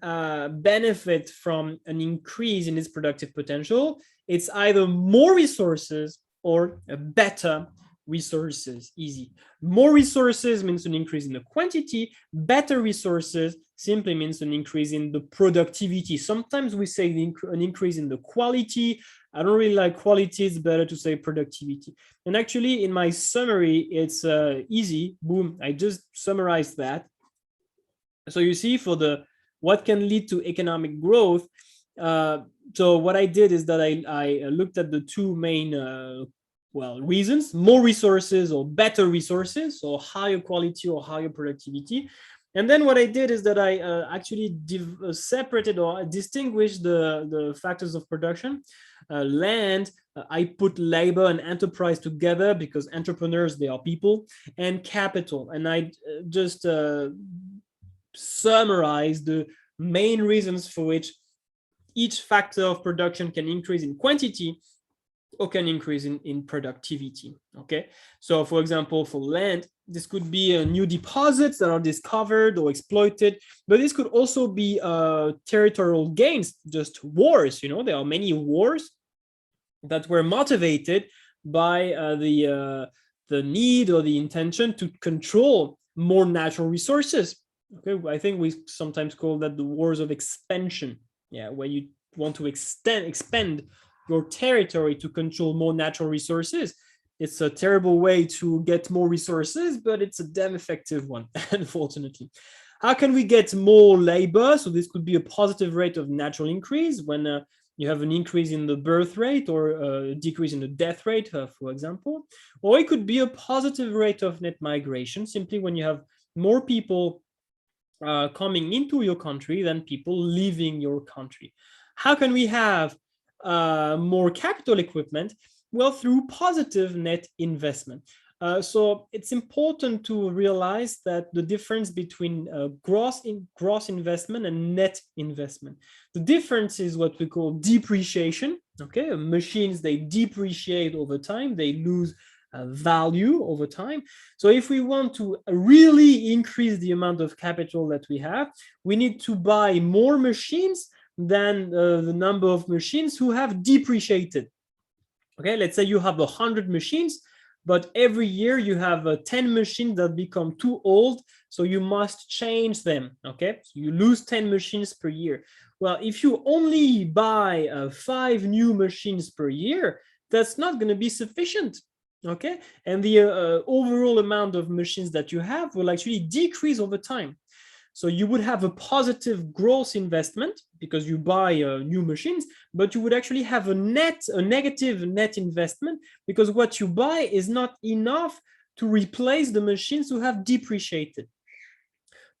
benefit from an increase in its productive potential. It's either more resources or better resources. Easy. More resources means an increase in the quantity. Better resources simply means an increase in the productivity. Sometimes we say an increase in the quality. I don't really like quality. It's better to say productivity. And actually, in my summary, it's easy. Boom. I just summarized that. So you see, for the what can lead to economic growth. So what I did is that I looked at the two main reasons: more resources or better resources, or higher quality or higher productivity. And then what I did is that I actually separated or distinguished the factors of production. Land, I put labor and enterprise together because entrepreneurs, they are people, and capital. And I just summarize the main reasons for which each factor of production can increase in quantity or can increase in productivity. Okay, so for example, for land, this could be new deposits that are discovered or exploited, but this could also be territorial gains, just wars. There are many wars that were motivated by the need or the intention to control more natural resources. Okay, I think we sometimes call that the wars of expansion. Yeah, where you want to expand your territory to control more natural resources. It's a terrible way to get more resources, but it's a damn effective one, unfortunately. How can we get more labor? So this could be a positive rate of natural increase when you have an increase in the birth rate or a decrease in the death rate, for example. Or it could be a positive rate of net migration, simply when you have more people coming into your country than people leaving your country. How can we have more capital equipment? Well, through positive net investment. So it's important to realize that the difference between gross investment and net investment. The difference is what we call depreciation. Okay, machines, they depreciate over time, they lose value over time. So if we want to really increase the amount of capital that we have, we need to buy more machines than the number of machines who have depreciated. Okay, let's say you have 100 machines, but every year you have 10 machines that become too old, so you must change them. Okay, so you lose 10 machines per year. Well, if you only buy 5 new machines per year, that's not going to be sufficient. Okay, and the overall amount of machines that you have will actually decrease over time. So you would have a positive gross investment because you buy new machines, but you would actually have a negative net investment because what you buy is not enough to replace the machines who have depreciated.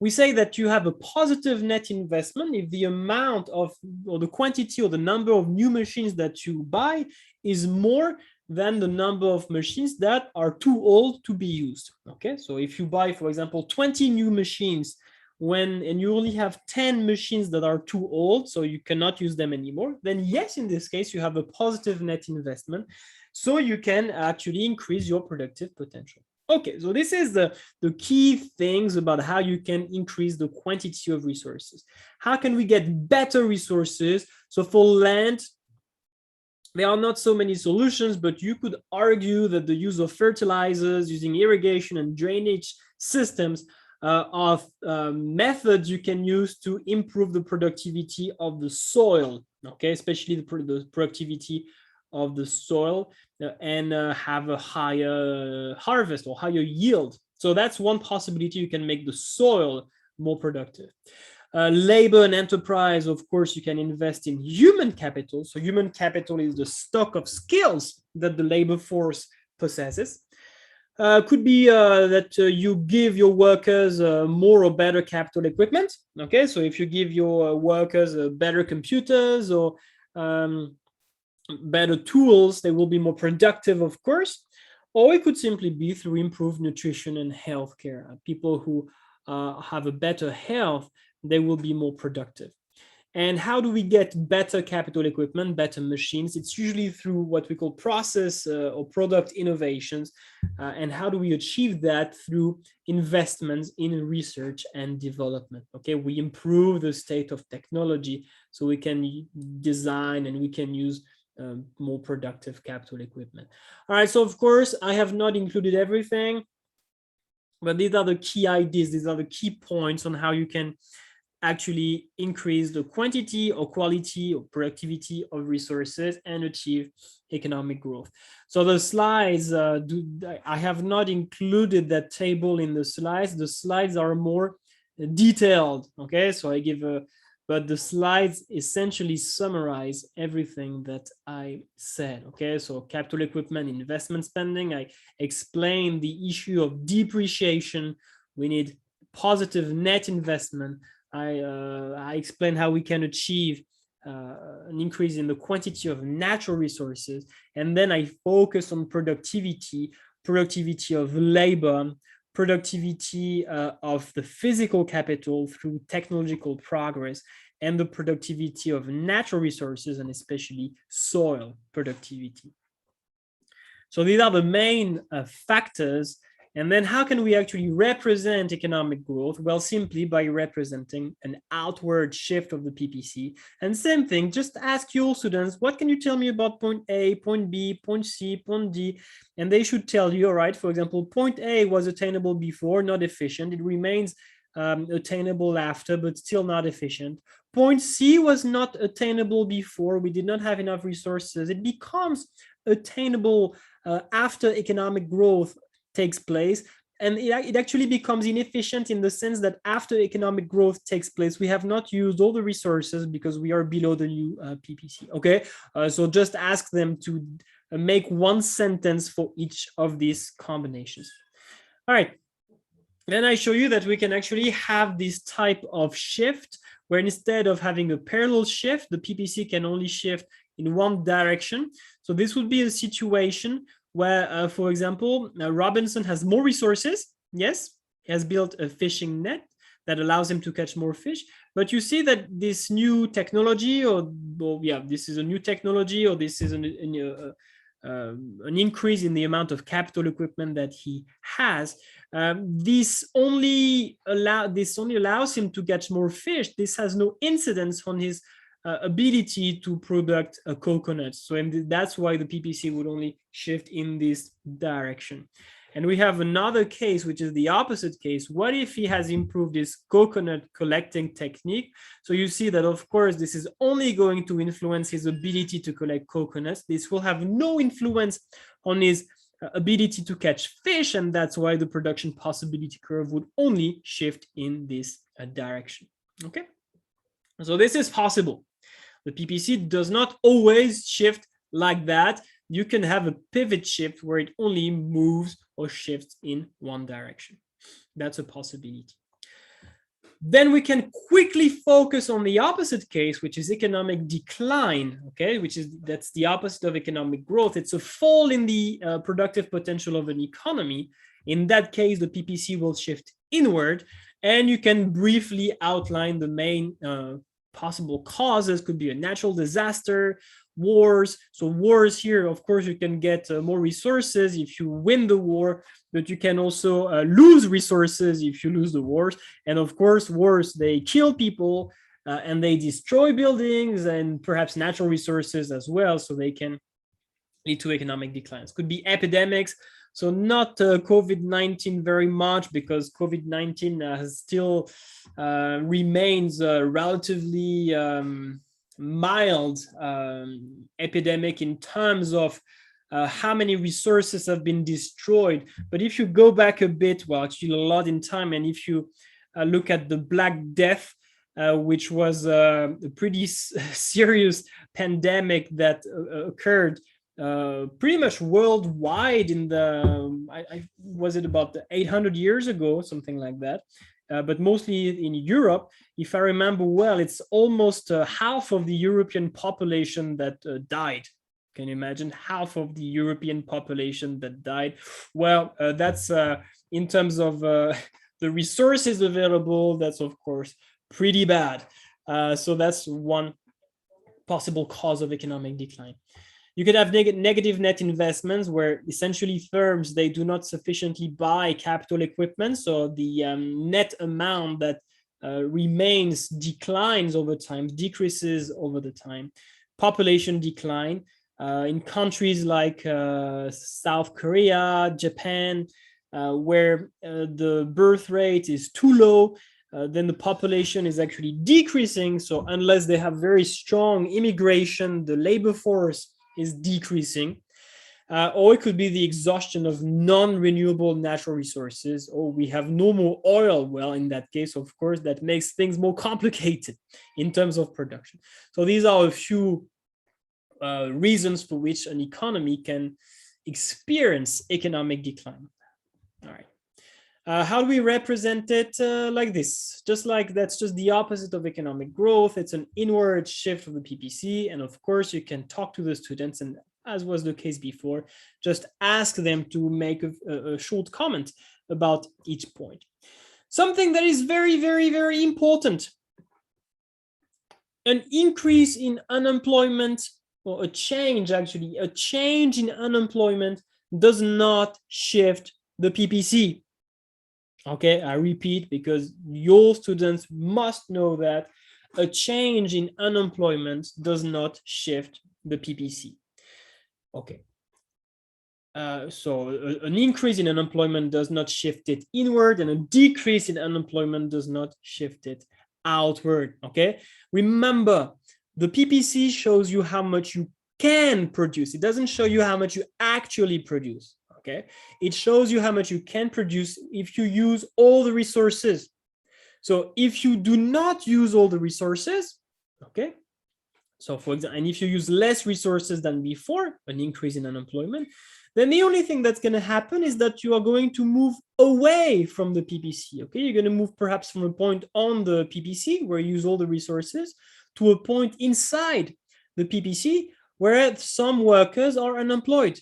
We say that you have a positive net investment if the amount of, or the quantity or the number of new machines that you buy is more than the number of machines that are too old to be used. Okay, so if you buy, for example, 20 new machines and you only have 10 machines that are too old, so you cannot use them anymore, then yes, in this case, you have a positive net investment, so you can actually increase your productive potential. Okay, so this is the key things about how you can increase the quantity of resources. How can we get better resources? So for land, there are not so many solutions, but you could argue that the use of fertilizers, using irrigation and drainage systems are methods you can use to improve the productivity of the soil, okay, especially the productivity of the soil and have a higher harvest or higher yield. So that's one possibility. You can make the soil more productive. Labor and enterprise, of course, you can invest in human capital. So human capital is the stock of skills that the labor force possesses. Could be that you give your workers more or better capital equipment. Okay, so if you give your workers better computers or better tools, they will be more productive, of course. Or it could simply be through improved nutrition and healthcare. People who have a better health, they will be more productive. And how do we get better capital equipment, better machines? It's usually through what we call process or product innovations. And how do we achieve that? Through investments in research and development. Okay, we improve the state of technology so we can design and we can use more productive capital equipment. All right, so of course, I have not included everything, but these are the key ideas, these are the key points on how you can actually increase the quantity or quality or productivity of resources and achieve economic growth. So the slides, I have not included that table in the slides. The slides are more detailed, okay? So I give but the slides essentially summarize everything that I said, okay? So capital equipment, investment spending, I explain the issue of depreciation. We need positive net investment. I explain how we can achieve an increase in the quantity of natural resources. And then I focus on productivity of labor, productivity of the physical capital through technological progress, and the productivity of natural resources, and especially soil productivity. So these are the main factors. And then how can we actually represent economic growth? Well, simply by representing an outward shift of the PPC. And same thing, just ask your students, what can you tell me about point A, point B, point C, point D? And they should tell you, all right, for example, point A was attainable before, not efficient. It remains attainable after, but still not efficient. Point C was not attainable before. We did not have enough resources. It becomes attainable after economic growth takes place, and it actually becomes inefficient in the sense that after economic growth takes place, we have not used all the resources because we are below the new PPC. Okay, so just ask them to make one sentence for each of these combinations. All right, then I show you that we can actually have this type of shift where instead of having a parallel shift, the PPC can only shift in one direction. So this would be a situation where, for example, Robinson has more resources. Yes, he has built a fishing net that allows him to catch more fish. But you see that this new technology, or yeah, this is a new technology, or this is an increase in the amount of capital equipment that he has. This only allows him to catch more fish. This has no incidence on his ability to produce a coconut. So that's why the PPC would only shift in this direction. And we have another case, which is the opposite case. What if he has improved his coconut collecting technique? So you see that, of course, this is only going to influence his ability to collect coconuts. This will have no influence on his ability to catch fish. And that's why the production possibility curve would only shift in this direction. Okay, so this is possible. The PPC does not always shift like that. You can have a pivot shift where it only moves or shifts in one direction. That's a possibility. Then we can quickly focus on the opposite case, which is economic decline, okay, that's the opposite of economic growth. It's a fall in the productive potential of an economy. In that case, the PPC will shift inward, and you can briefly outline the main possible causes. Could be a natural disaster, wars. So wars here, of course, you can get more resources if you win the war, but you can also lose resources if you lose the wars. And of course, wars, they kill people and they destroy buildings and perhaps natural resources as well. So they can lead to economic declines. Could be epidemics. So not COVID-19 very much, because COVID-19 still remains relatively mild epidemic in terms of how many resources have been destroyed. But if you go back a bit, well, actually a lot in time, and if you look at the Black Death, which was a pretty serious pandemic that occurred pretty much worldwide in the, was it about 800 years ago, something like that. But mostly in Europe, if I remember well, it's almost half of the European population that died. Can you imagine? Half of the European population that died. Well, that's in terms of the resources available, that's of course pretty bad. So that's one possible cause of economic decline. You could have negative net investments, where essentially firms, they do not sufficiently buy capital equipment. So the net amount that remains declines over time, decreases over the time. Population decline. in countries like South Korea, Japan, where the birth rate is too low, then the population is actually decreasing. So unless they have very strong immigration, the labor force is decreasing. Or it could be the exhaustion of non-renewable natural resources, or we have no more oil. Well, in that case, of course, that makes things more complicated in terms of production. So these are a few reasons for which an economy can experience economic decline. All right. How do we represent it like this? Just like that's just the opposite of economic growth. It's an inward shift of the PPC. And of course, you can talk to the students, and as was the case before, just ask them to make a short comment about each point. Something that is very, very, very important. An increase in unemployment, or a change in unemployment does not shift the PPC. Okay, I repeat, because your students must know that a change in unemployment does not shift the PPC. Okay. So an increase in unemployment does not shift it inward, and a decrease in unemployment does not shift it outward. Okay. Remember, the PPC shows you how much you can produce. It doesn't show you how much you actually produce. Okay. It shows you how much you can produce if you use all the resources. So if you do not use all the resources, okay. So for example, and if you use less resources than before, an increase in unemployment, then the only thing that's going to happen is that you are going to move away from the PPC. Okay, you're going to move perhaps from a point on the PPC where you use all the resources to a point inside the PPC where some workers are unemployed.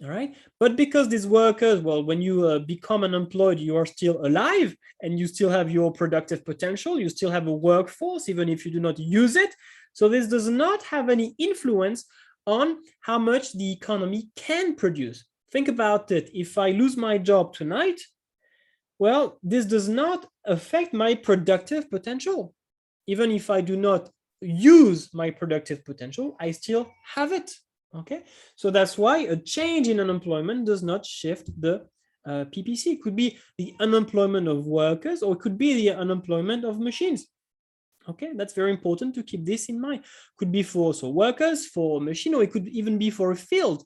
All right, but because these workers, well, when you become unemployed, you are still alive and you still have your productive potential, you still have a workforce even if you do not use it. So this does not have any influence on how much the economy can produce. Think about it. If I lose my job tonight, well, this does not affect my productive potential. Even if I do not use my productive potential, I still have it. Okay, so that's why a change in unemployment does not shift the PPC. It could be the unemployment of workers, or it could be the unemployment of machines. Okay, that's very important to keep this in mind. Could be for workers, for a machine, or it could even be for a field.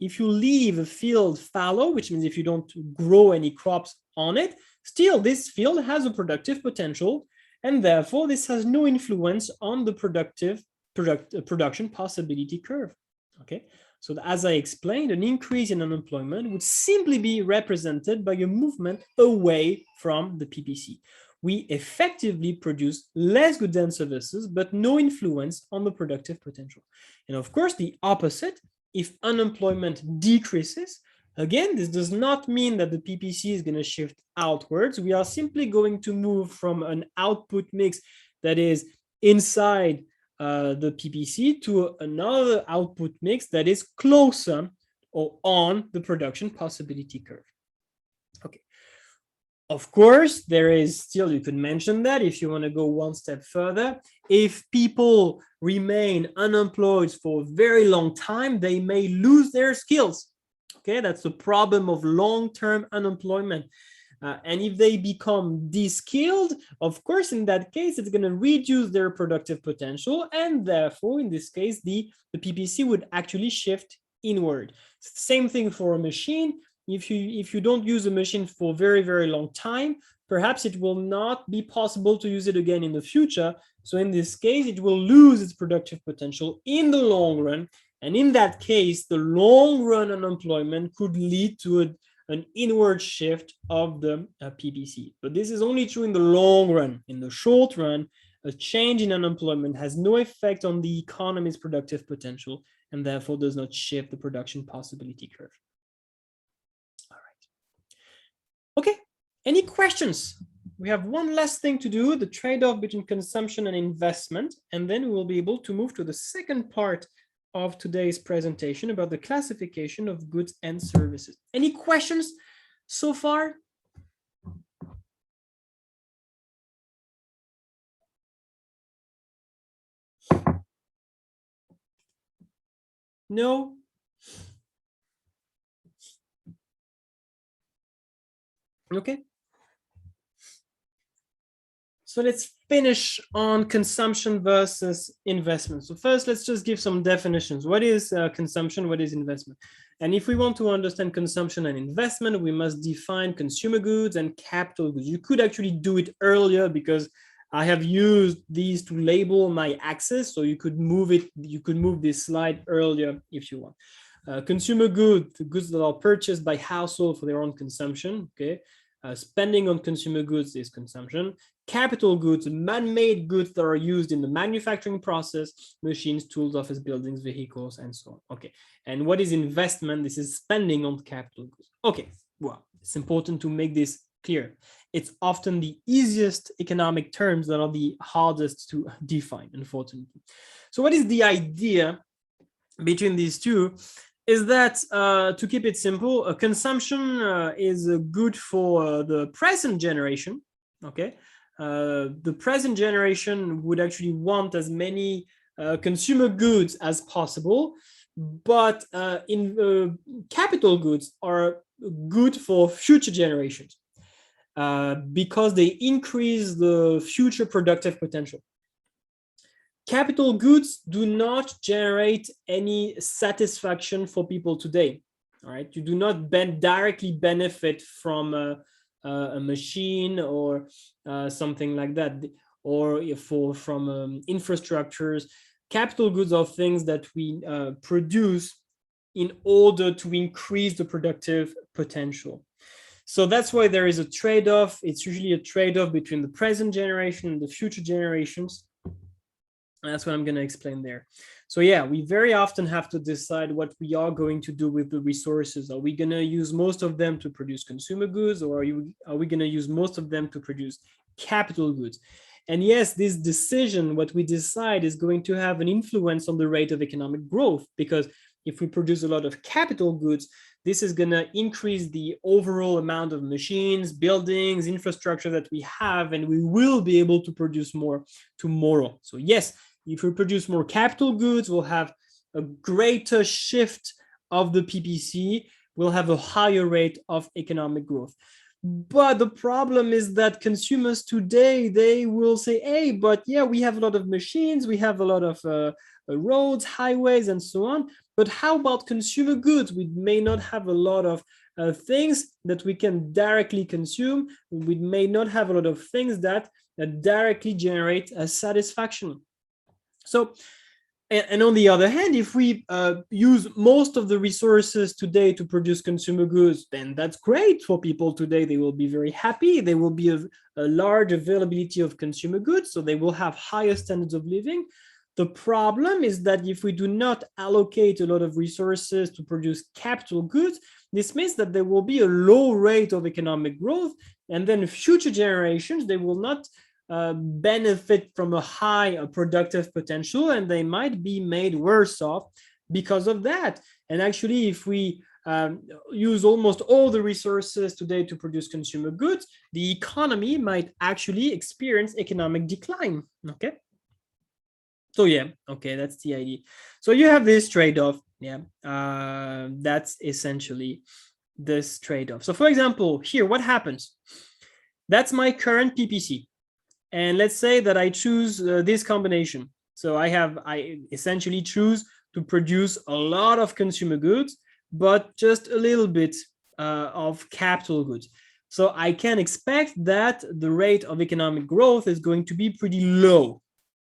If you leave a field fallow, which means if you don't grow any crops on it, still this field has a productive potential, and therefore this has no influence on the production possibility curve. Okay, so as I explained, an increase in unemployment would simply be represented by a movement away from the PPC. We effectively produce less goods and services, but no influence on the productive potential. And of course, the opposite, if unemployment decreases, again, this does not mean that the PPC is going to shift outwards. We are simply going to move from an output mix that is inside the PPC to another output mix that is closer or on the production possibility curve. Okay. Of course, there is still, you could mention that if you want to go one step further, if people remain unemployed for a very long time, they may lose their skills. Okay, that's the problem of long-term unemployment. And if they become de-skilled, of course, in that case, it's going to reduce their productive potential. And therefore, in this case, the PPC would actually shift inward. Same thing for a machine. If you don't use a machine for a very, very long time, perhaps it will not be possible to use it again in the future. So in this case, it will lose its productive potential in the long run. And in that case, the long run unemployment could lead to an inward shift of the PPC. But this is only true in the long run. In the short run, a change in unemployment has no effect on the economy's productive potential and therefore does not shift the production possibility curve. All right. Okay, any questions? We have one last thing to do, the trade-off between consumption and investment, and then we will be able to move to the second part of today's presentation about the classification of goods and services. Any questions so far? No? Okay. So let's finish on consumption versus investment. So first, let's just give some definitions. What is consumption? What is investment? And if we want to understand consumption and investment, we must define consumer goods and capital goods. You could actually do it earlier because I have used these to label my axis. So you could move it, you could move this slide earlier if you want. Consumer goods, goods that are purchased by household for their own consumption. Okay. Spending on consumer goods is consumption. Capital goods, man-made goods that are used in the manufacturing process, machines, tools, office buildings, vehicles, and so on. Okay. And what is investment? This is spending on capital goods. Okay. Well, it's important to make this clear. It's often the easiest economic terms that are the hardest to define, unfortunately. So what is the idea between these two? Is that to keep it simple, consumption is good for the present generation. Okay, the present generation would actually want as many consumer goods as possible, but capital goods are good for future generations because they increase the future productive potential. Capital goods do not generate any satisfaction for people today. All right, you do not directly benefit from a machine or something like that, or from infrastructures. Capital goods are things that we produce in order to increase the productive potential. So that's why there is a trade-off. It's usually a trade-off between the present generation and the future generations. That's what I'm going to explain there. So yeah, we very often have to decide what we are going to do with the resources. Are we going to use most of them to produce consumer goods, or are we going to use most of them to produce capital goods? And yes, this decision, what we decide, is going to have an influence on the rate of economic growth, because if we produce a lot of capital goods, this is going to increase the overall amount of machines, buildings, infrastructure that we have, and we will be able to produce more tomorrow. So yes, if we produce more capital goods, we'll have a greater shift of the PPC, we'll have a higher rate of economic growth. But the problem is that consumers today, they will say, hey, but yeah, we have a lot of machines, we have a lot of roads, highways, and so on. But how about consumer goods? We may not have a lot of things that we can directly consume. We may not have a lot of things that directly generate a satisfaction. So, and on the other hand, if we use most of the resources today to produce consumer goods, then that's great for people today. They will be very happy. There will be a large availability of consumer goods, so they will have higher standards of living. The problem is that if we do not allocate a lot of resources to produce capital goods, this means that there will be a low rate of economic growth, and then future generations, they will not benefit from a high productive potential, and they might be made worse off because of that. And actually, if we use almost all the resources today to produce consumer goods, the economy might actually experience economic decline. Okay. So yeah, okay, that's the idea. So you have this trade-off. Yeah, that's essentially this trade-off. So for example, here, what happens? That's my current PPC. And let's say that I choose this combination. So I essentially choose to produce a lot of consumer goods, but just a little bit of capital goods. So I can expect that the rate of economic growth is going to be pretty low.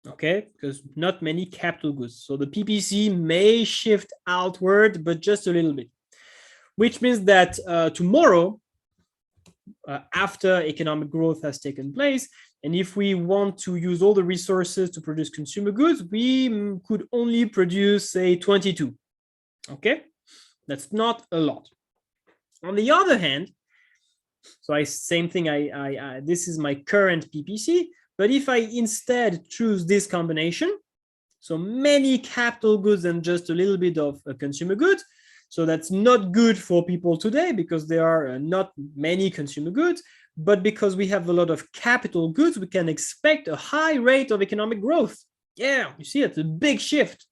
Okay, because not many capital goods. So the PPC may shift outward, but just a little bit, which means that tomorrow, after economic growth has taken place, and if we want to use all the resources to produce consumer goods, we could only produce, say, 22. Okay, that's not a lot. On the other hand, so same thing, this is my current PPC. But if I instead choose this combination, so many capital goods and just a little bit of consumer goods, so that's not good for people today because there are not many consumer goods, but because we have a lot of capital goods, we can expect a high rate of economic growth. Yeah, you see, it's a big shift,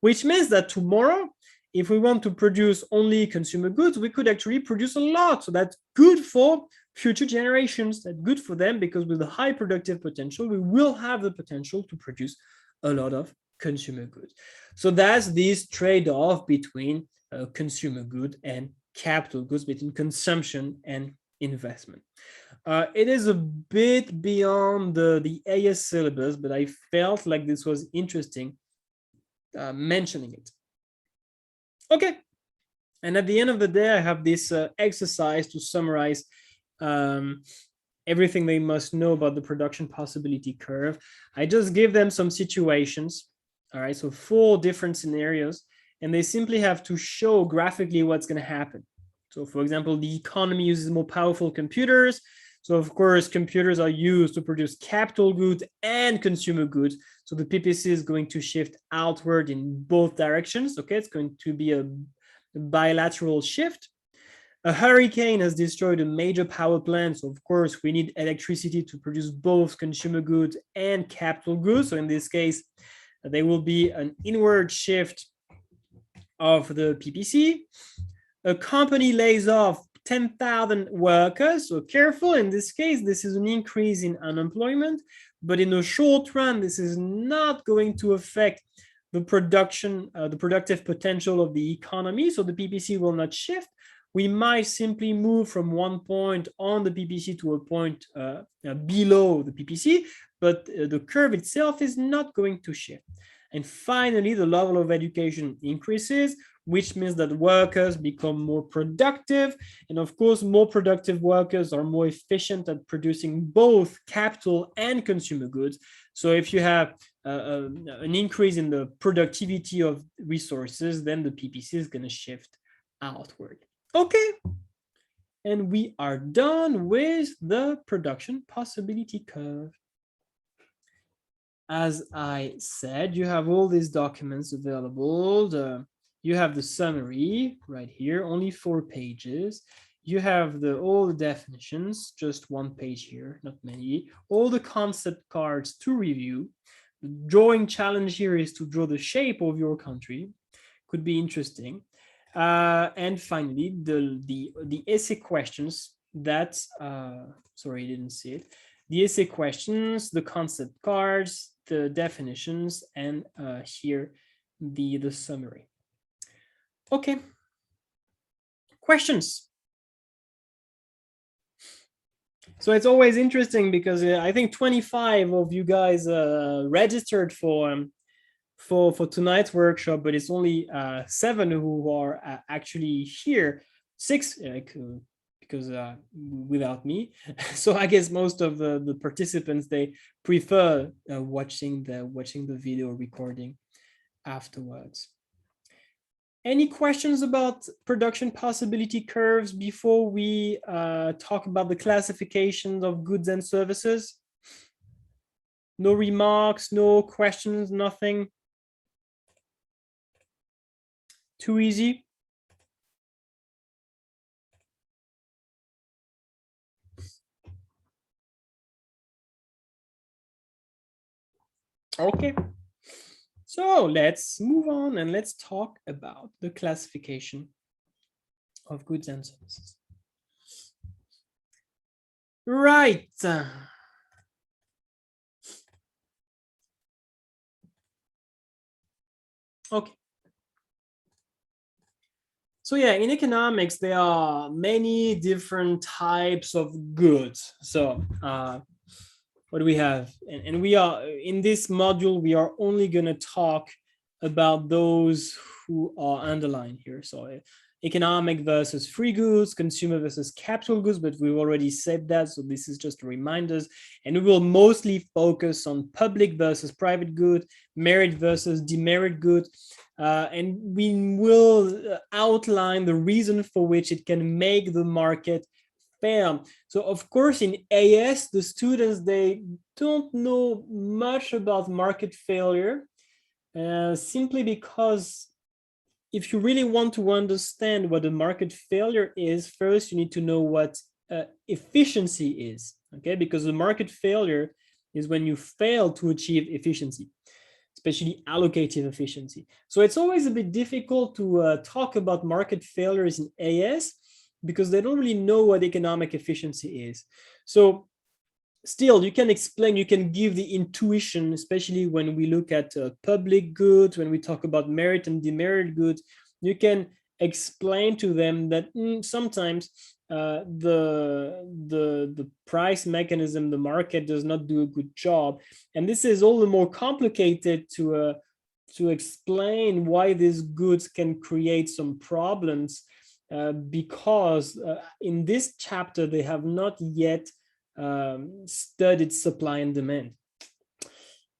which means that tomorrow, if we want to produce only consumer goods, we could actually produce a lot. So that's good for future generations. That's good for them, because with the high productive potential, we will have the potential to produce a lot of consumer goods. So that's this trade-off between consumer good and capital goods, between consumption and investment. It is a bit beyond the AS syllabus, but I felt like this was interesting mentioning it. Okay, and at the end of the day, I have this exercise to summarize everything they must know about the production possibility curve. I just give them some situations. All right, so 4 different scenarios, and they simply have to show graphically what's going to happen. So for example, the economy uses more powerful computers. So of course, computers are used to produce capital goods and consumer goods. So the PPC is going to shift outward in both directions. Okay, it's going to be a bilateral shift. A hurricane has destroyed a major power plant. So of course, we need electricity to produce both consumer goods and capital goods. So in this case, there will be an inward shift of the PPC. A company lays off 10,000 workers. So careful, in this case, this is an increase in unemployment, but in the short run, this is not going to affect the production, the productive potential of the economy. So the PPC will not shift. We might simply move from one point on the PPC to a point below the PPC, but the curve itself is not going to shift. And finally, the level of education increases, which means that workers become more productive. And of course, more productive workers are more efficient at producing both capital and consumer goods. So if you have an increase in the productivity of resources, then the PPC is going to shift outward. Okay. And we are done with the production possibility curve. As I said, you have all these documents available. You have the summary right here, only 4 pages. You have all the definitions, just 1 page here, not many. All the concept cards to review. The drawing challenge here is to draw the shape of your country. Could be interesting. And finally, the essay questions that, sorry, I didn't see it. The essay questions, the concept cards, the definitions, and here the summary. Okay. Questions? So it's always interesting because I think 25 of you guys registered for tonight's workshop, but it's only 7 who are actually here. 6 because without me. So I guess most of the participants, they prefer watching the video recording afterwards. Any questions about production possibility curves before we talk about the classifications of goods and services? No remarks, no questions, nothing? Too easy? Okay. So let's move on and let's talk about the classification of goods and services. Right. Okay. So yeah, in economics, there are many different types of goods. So what do we have? And we are, in this module, we are only going to talk about those who are underlined here. So economic versus free goods, consumer versus capital goods, but we've already said that. So this is just reminders. And we will mostly focus on public versus private good, merit versus demerit good. And we will outline the reason for which it can make the market fail. So of course, in AS, the students, they don't know much about market failure, simply because if you really want to understand what a market failure is, first you need to know what efficiency is, okay? Because the market failure is when you fail to achieve efficiency. especially allocative efficiency. So it's always a bit difficult to talk about market failures in AS because they don't really know what economic efficiency is. So still, you can explain, you can give the intuition, especially when we look at public goods, when we talk about merit and demerit goods, you can explain to them that sometimes the price mechanism, the market does not do a good job. And this is all the more complicated to explain why these goods can create some problems because in this chapter, they have not yet studied supply and demand.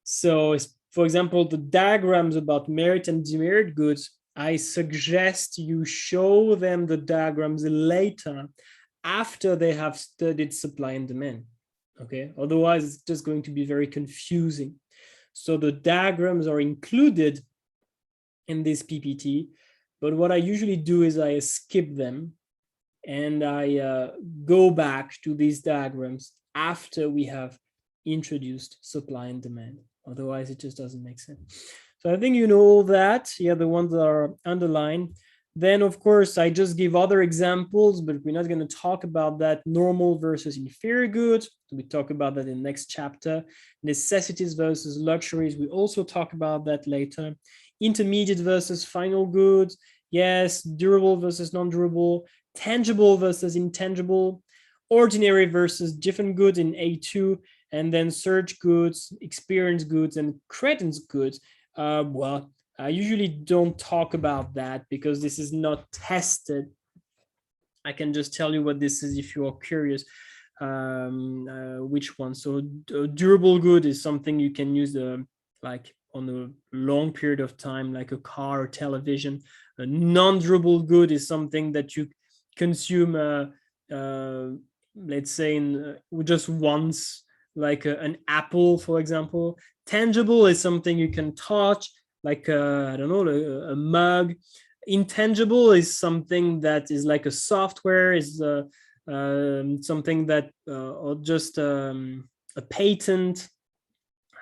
So, for example, the diagrams about merit and demerit goods, I suggest you show them the diagrams later after they have studied supply and demand. Okay, otherwise it's just going to be very confusing. So the diagrams are included in this PPT, but what I usually do is I skip them and I go back to these diagrams after we have introduced supply and demand. Otherwise, it just doesn't make sense. So I think you know all that. Yeah, the ones that are underlined. Then, of course, I just give other examples, but we're not going to talk about that. Normal versus inferior goods. We talk about that in the next chapter. Necessities versus luxuries. We also talk about that later. Intermediate versus final goods. Yes, durable versus non-durable. Tangible versus intangible. Ordinary versus different goods in A2. And then search goods, experience goods, and credence goods. Well, I usually don't talk about that because this is not tested. I can just tell you what this is if you are curious. Which one? So durable good is something you can use like on a long period of time, like a car or television. A non-durable good is something that you consume, let's say, in just once, like an apple, for example. Tangible is something you can touch, like I don't know, a mug. Intangible is something that is like a software, is something that, or just a patent,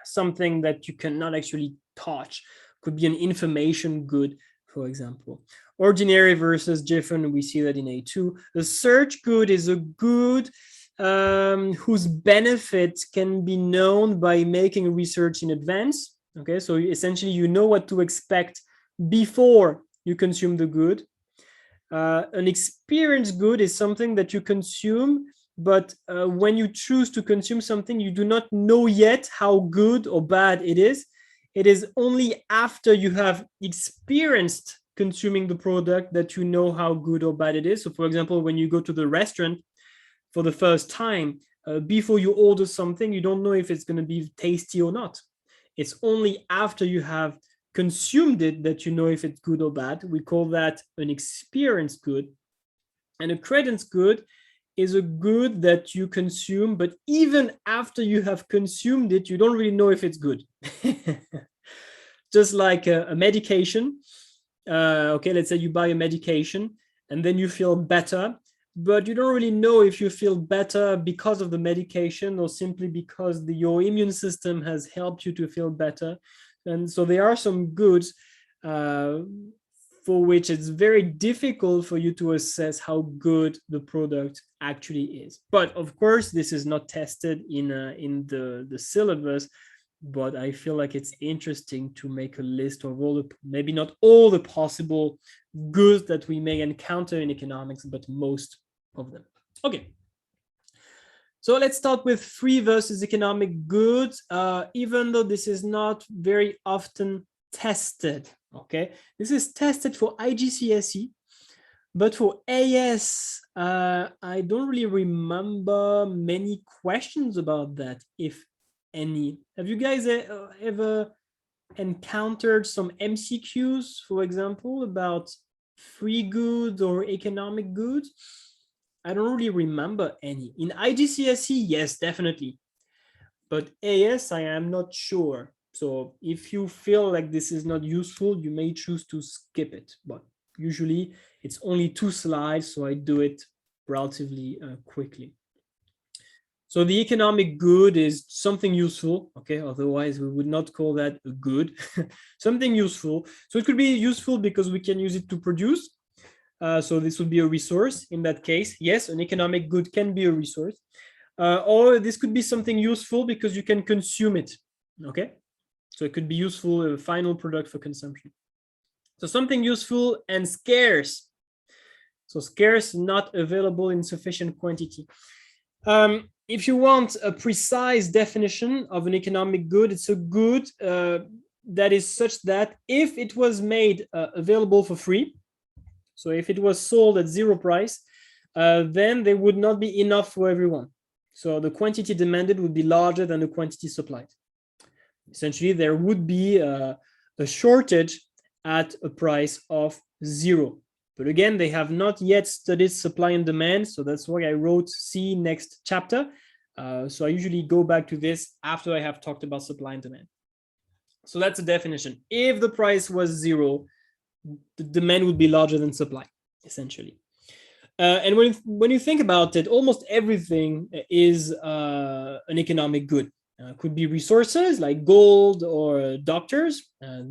something that you cannot actually touch. Could be an information good, for example. Ordinary versus different, we see that in A2. The search good is a good whose benefits can be known by making research in advance. Okay, so essentially you know what to expect before you consume the good. An experience good is something that you consume, but when you choose to consume something, you do not know yet how good or bad it is. It is only after you have experienced consuming the product that you know how good or bad it is. So, for example, when you go to the restaurant for the first time, before you order something, you don't know if it's going to be tasty or not. It's only after you have consumed it that you know if it's good or bad. We call that an experience good. And a credence good is a good that you consume, but even after you have consumed it, you don't really know if it's good. Just like a medication. Okay, let's say you buy a medication and then you feel better, but you don't really know if you feel better because of the medication or simply because your immune system has helped you to feel better. And so there are some goods for which it's very difficult for you to assess how good the product actually is. But of course, this is not tested in the syllabus, but I feel like it's interesting to make a list of all the, maybe not all the possible goods that we may encounter in economics, but most of them. Okay. So let's start with free versus economic goods, even though this is not very often tested. Okay, this is tested for IGCSE, but for AS, I don't really remember many questions about that, if any. Have you guys ever encountered some MCQs, for example, about free goods or economic goods? I don't really remember any. In IGCSE, yes, definitely. But AS, I am not sure. So if you feel like this is not useful, you may choose to skip it. But usually it's only 2 slides, so I do it relatively quickly. So the economic good is something useful, okay? Otherwise, we would not call that a good. Something useful. So it could be useful because we can use it to produce. So this would be a resource in that case. Yes, an economic good can be a resource. Or this could be something useful because you can consume it, okay? So it could be useful, a final product for consumption. So something useful and scarce. So scarce, not available in sufficient quantity. If you want a precise definition of an economic good, it's a good that is such that if it was made available for free, so if it was sold at zero price, then there would not be enough for everyone. So the quantity demanded would be larger than the quantity supplied. Essentially, there would be a shortage at a price of zero. But again, they have not yet studied supply and demand. So that's why I wrote see next chapter. So I usually go back to this after I have talked about supply and demand. So that's a definition. If the price was zero, the demand would be larger than supply, essentially. And when you think about it, almost everything is an economic good. Could be resources like gold or doctors.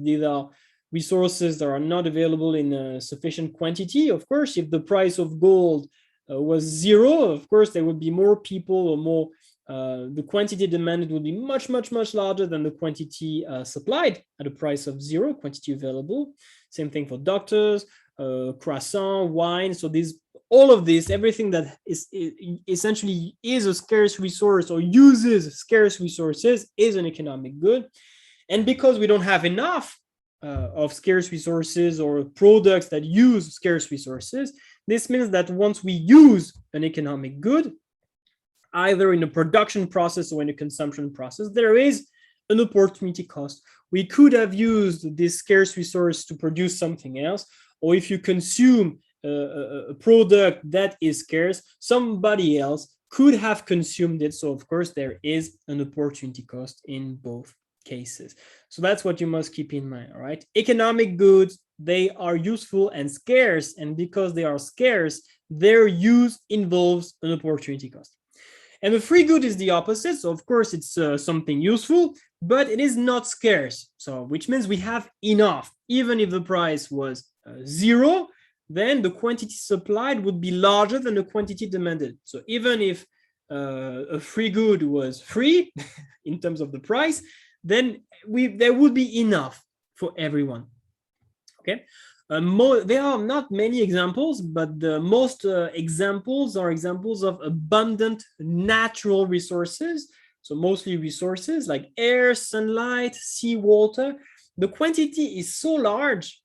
These are resources that are not available in sufficient quantity. Of course, if the price of gold was zero, of course, there would be more people or more, the quantity demanded would be much, much, much larger than the quantity supplied at a price of zero, quantity available. Same thing for doctors, croissant, wine. So all of this, everything that is essentially is a scarce resource or uses scarce resources is an economic good. And because we don't have enough of scarce resources or products that use scarce resources, this means that once we use an economic good, either in a production process or in a consumption process, there is an opportunity cost. We could have used this scarce resource to produce something else, or if you consume a product that is scarce, somebody else could have consumed it. So of course, there is an opportunity cost in both cases. So that's what you must keep in mind, all right? Economic goods, they are useful and scarce, and because they are scarce, their use involves an opportunity cost. And the free good is the opposite. So of course, it's something useful, but it is not scarce. So which means we have enough. Even if the price was zero, then the quantity supplied would be larger than the quantity demanded. So even if a free good was free in terms of the price, then there would be enough for everyone. Okay. There are not many examples, but the most examples are examples of abundant natural resources. So mostly resources like air, sunlight, seawater. The quantity is so large,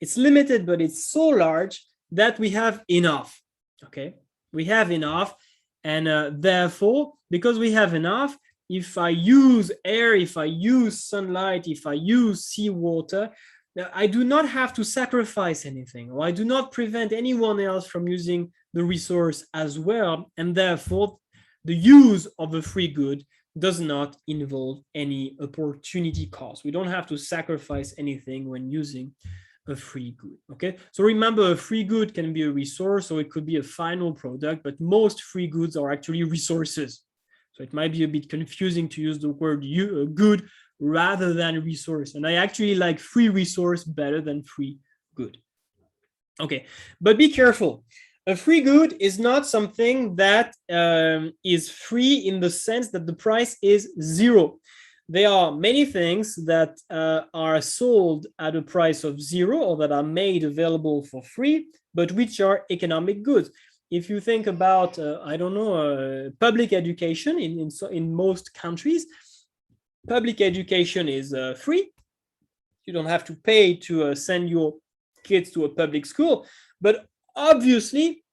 it's limited, but it's so large that we have enough. Okay, we have enough, and therefore, because we have enough, if I use air, if I use sunlight, if I use seawater, I do not have to sacrifice anything, or I do not prevent anyone else from using the resource as well, and therefore the use of a free good does not involve any opportunity cost. We don't have to sacrifice anything when using a free good. Okay, so remember, a free good can be a resource, or it could be a final product, but most free goods are actually resources. So it might be a bit confusing to use the word good rather than resource. And I actually like free resource better than free good. Okay, but be careful. A free good is not something that is free in the sense that the price is zero. There are many things that are sold at a price of zero or that are made available for free, but which are economic goods. If you think about, I don't know, public education in most countries, public education is free. You don't have to pay to send your kids to a public school. But obviously,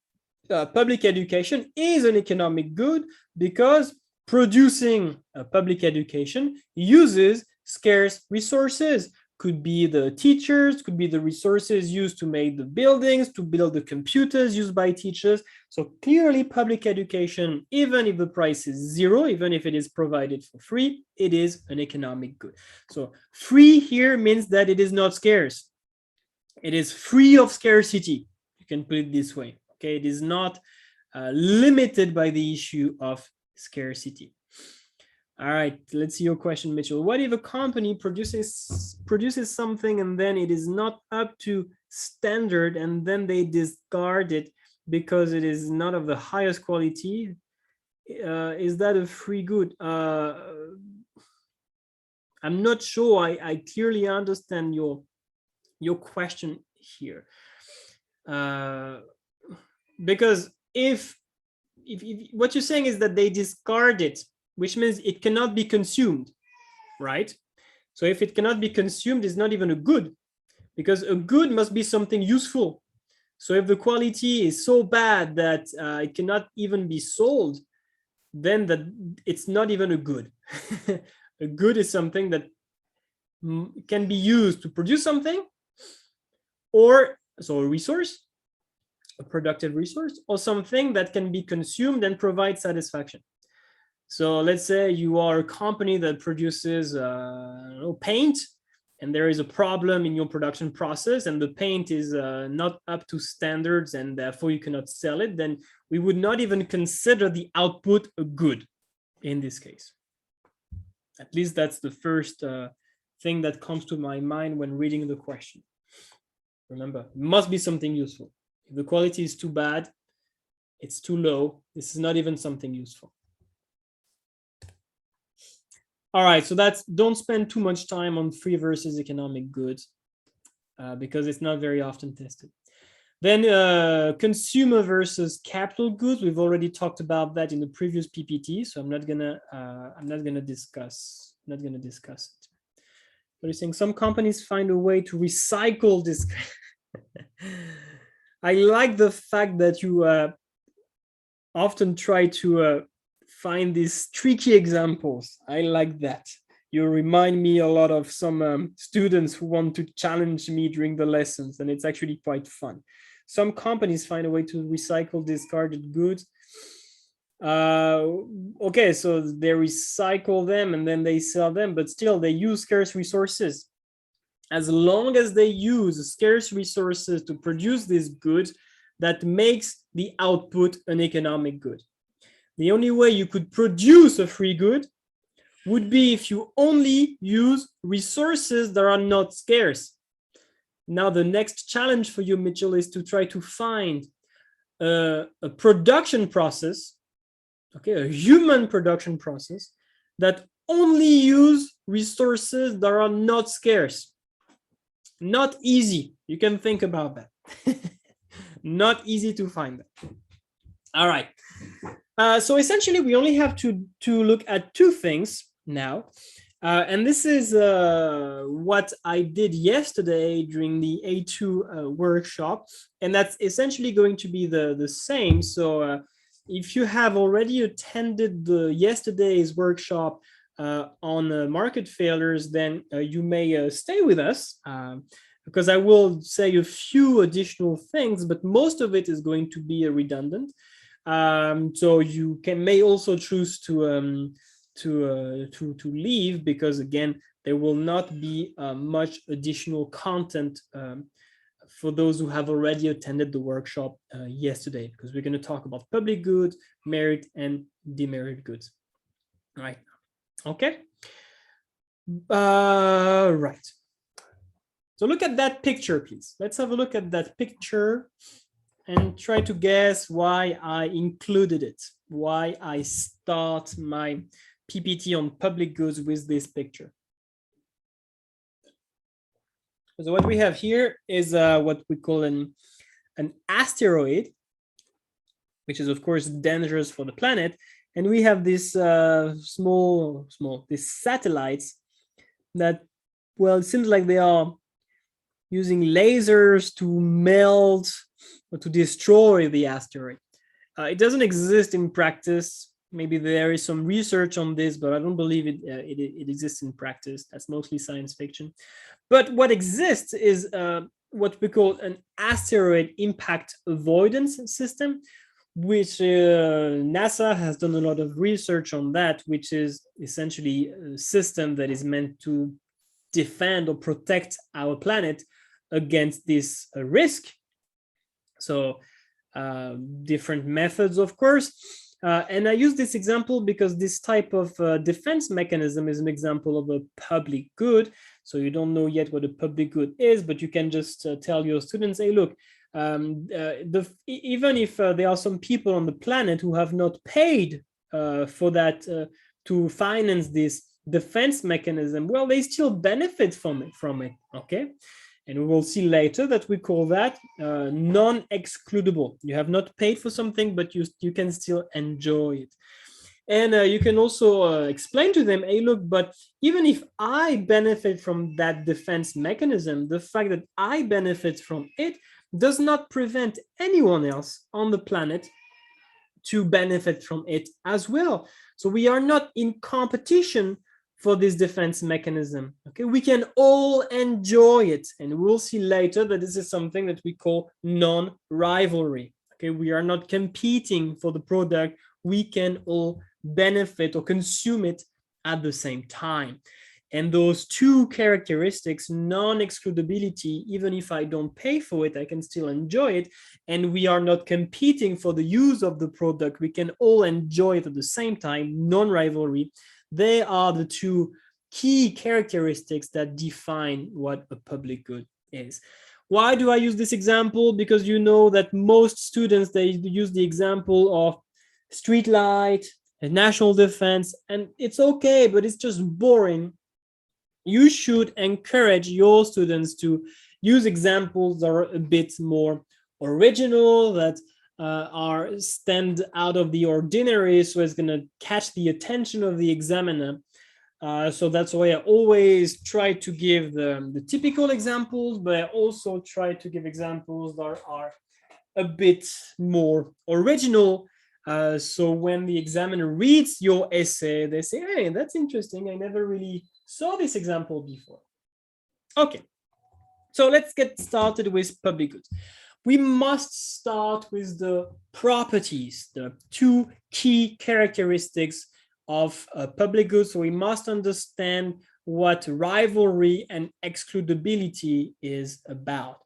public education is an economic good because producing public education uses scarce resources. Could be the teachers, could be the resources used to make the buildings, to build the computers used by teachers. So clearly public education, even if the price is zero, even if it is provided for free, it is an economic good. So free here means that it is not scarce. It is free of scarcity. You can put it this way. Okay, it is not limited by the issue of scarcity. All right, let's see your question, Mitchell. What if a company produces something and then it is not up to standard and then they discard it because it is not of the highest quality? Is that a free good? I'm not sure I clearly understand your question here. Because if what you're saying is that they discard it, which means it cannot be consumed, right? So if it cannot be consumed, it's not even a good, because a good must be something useful. So if the quality is so bad that it cannot even be sold, then it's not even a good. A good is something that can be used to produce something, or so a resource, a productive resource, or something that can be consumed and provide satisfaction. So let's say you are a company that produces paint, and there is a problem in your production process, and the paint is not up to standards, and therefore you cannot sell it, then we would not even consider the output a good in this case. At least that's the first thing that comes to my mind when reading the question. Remember, it must be something useful. If the quality is too bad, it's too low, this is not even something useful. All right, so that's, don't spend too much time on free versus economic goods because it's not very often tested. Then consumer versus capital goods. We've already talked about that in the previous PPT, so I'm not gonna discuss it. But you're saying some companies find a way to recycle this. I like the fact that you often try to find these tricky examples. I like that. You remind me a lot of some students who want to challenge me during the lessons, and it's actually quite fun. Some companies find a way to recycle discarded goods. Okay, so they recycle them and then they sell them, but still they use scarce resources. As long as they use scarce resources to produce this good, that makes the output an economic good. The only way you could produce a free good would be if you only use resources that are not scarce. Now, the next challenge for you, Mitchell, is to try to find a production process, okay, a human production process that only use resources that are not scarce. Not easy. You can think about that. Not easy to find that. All right. So essentially, we only have to look at two things now. And this is what I did yesterday during the A2 workshop. And that's essentially going to be the same. So if you have already attended yesterday's workshop on market failures, then you may stay with us because I will say a few additional things, but most of it is going to be redundant. So you may also choose to leave, because again, there will not be much additional content for those who have already attended the workshop yesterday, because we're going to talk about public goods, merit and demerit goods. All right. Okay. Right. So look at that picture, please. Let's have a look at that picture and try to guess why I included it, why I start my PPT on public goods with this picture. So what we have here is what we call an asteroid, which is of course dangerous for the planet. And we have this these satellites that, well, it seems like they are using lasers to melt or to destroy the asteroid. It doesn't exist in practice. Maybe there is some research on this, but I don't believe it exists in practice. That's mostly science fiction. But what exists is what we call an asteroid impact avoidance system, which NASA has done a lot of research on that, which is essentially a system that is meant to defend or protect our planet against this risk. So different methods, of course. And I use this example because this type of defense mechanism is an example of a public good. So you don't know yet what a public good is, but you can just tell your students, hey, look, even if there are some people on the planet who have not paid for that to finance this defense mechanism, well, they still benefit from it, okay? And we will see later that we call that non-excludable. You have not paid for something, but you can still enjoy it. And you can also explain to them, hey, look, but even if I benefit from that defense mechanism, the fact that I benefit from it does not prevent anyone else on the planet to benefit from it as well. So we are not in competition for this defense mechanism. Okay, we can all enjoy it, and we'll see later that this is something that we call non-rivalry. Okay, we are not competing for the product. We can all benefit or consume it at the same time. And those two characteristics, non-excludability, even if I don't pay for it, I can still enjoy it. And we are not competing for the use of the product. We can all enjoy it at the same time, non-rivalry. They are the two key characteristics that define what a public good is. Why do I use this example? Because you know that most students, they use the example of street light and national defense, and it's okay, but it's just boring. You should encourage your students to use examples that are a bit more original, that are stand out of the ordinary, so it's going to catch the attention of the examiner. So that's why I always try to give the typical examples, but I also try to give examples that are a bit more original. So when the examiner reads your essay, they say, hey, that's interesting. I never really saw this example before. Okay, so let's get started with public goods. We must start with the properties, the two key characteristics of public goods. So we must understand what rivalry and excludability is about.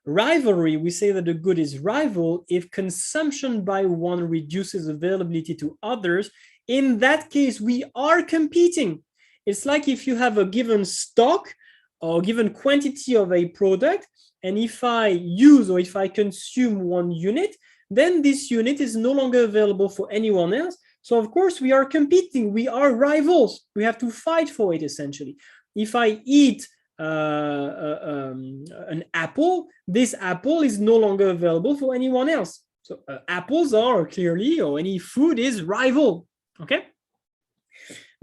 Rivalry, we say that a good is rival if consumption by one reduces availability to others. In that case, we are competing. It's like if you have a given stock or given quantity of a product, and if I use or if I consume one unit, then this unit is no longer available for anyone else. So of course we are competing, we are rivals. We have to fight for it essentially. If I eat an apple, this apple is no longer available for anyone else. So apples are clearly, or any food is rival, okay?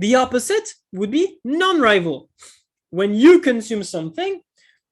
The opposite would be non-rival. When you consume something,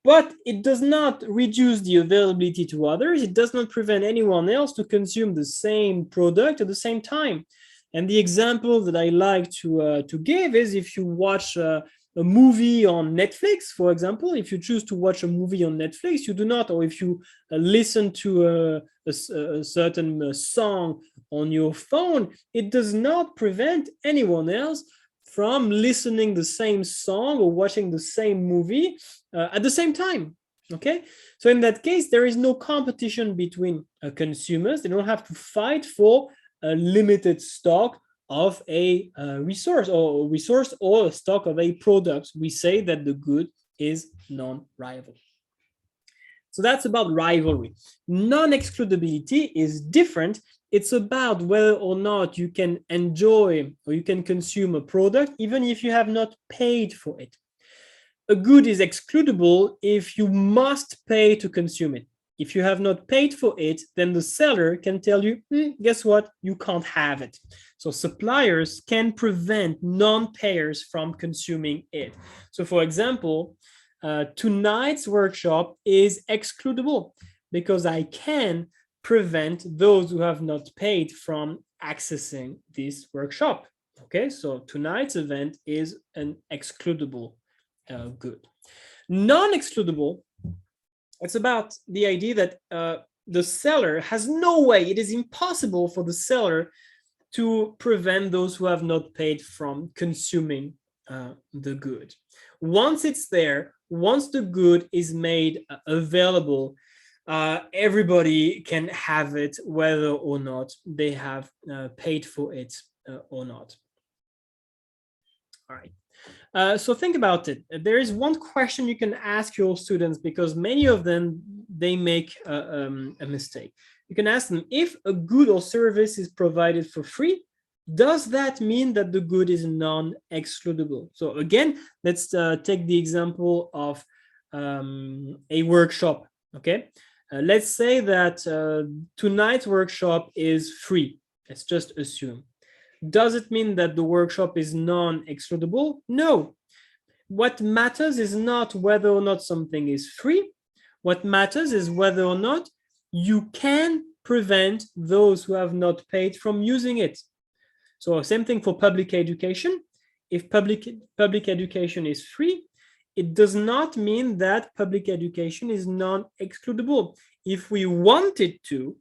but it does not reduce the availability to others, it does not prevent anyone else to consume the same product at the same time. And the example that I like to give is if you watch a movie on Netflix, for example, if you choose to watch a movie on Netflix, you do not, or if you listen to a certain song on your phone, it does not prevent anyone else from listening the same song or watching the same movie at the same time, okay? So in that case, there is no competition between consumers. They don't have to fight for a limited stock of a resource or a stock of a product. We say that the good is non-rival. So that's about rivalry. Non-excludability is different. It's about whether or not you can enjoy or you can consume a product even if you have not paid for it. A good is excludable if you must pay to consume it. If you have not paid for it, then the seller can tell you, guess what? You can't have it. So suppliers can prevent non-payers from consuming it. So for example, tonight's workshop is excludable because I can prevent those who have not paid from accessing this workshop. Okay, so tonight's event is an excludable good. Non-excludable, it's about the idea that the seller has no way, it is impossible for the seller to prevent those who have not paid from consuming the good. Once it's there, once the good is made available, everybody can have it, whether or not they have paid for it or not. All right. So think about it. There is one question you can ask your students, because many of them, they make a mistake. You can ask them, if a good or service is provided for free, does that mean that the good is non-excludable? So again, let's take the example of a workshop. Okay, let's say that tonight's workshop is free. Let's just assume. Does it mean that the workshop is non-excludable? No. What matters is not whether or not something is free. What matters is whether or not you can prevent those who have not paid from using it. So same thing for public education. If public education is free, it does not mean that public education is non-excludable. If we wanted to,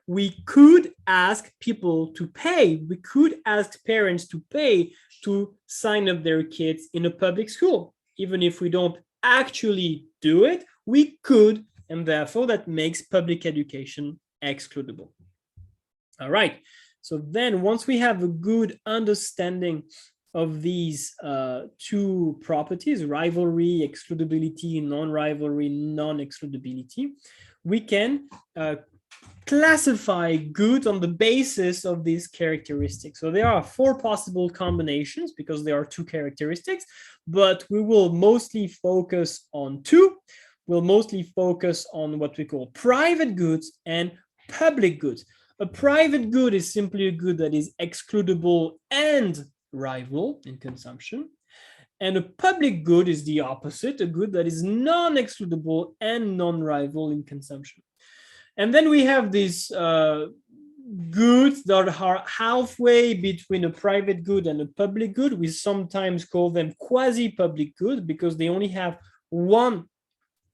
we could ask people to pay. We could ask parents to pay to sign up their kids in a public school. Even if we don't actually do it, we could, and therefore that makes public education excludable. All right. So then once we have a good understanding of these two properties, rivalry, excludability, non-rivalry, non-excludability, we can classify good on the basis of these characteristics. So there are 4 possible combinations because there are 2 characteristics, but we will mostly focus on 2. We'll mostly focus on what we call private goods and public goods. A private good is simply a good that is excludable and rival in consumption. And a public good is the opposite, a good that is non-excludable and non-rival in consumption. And then we have these goods that are halfway between a private good and a public good. We sometimes call them quasi-public goods because they only have one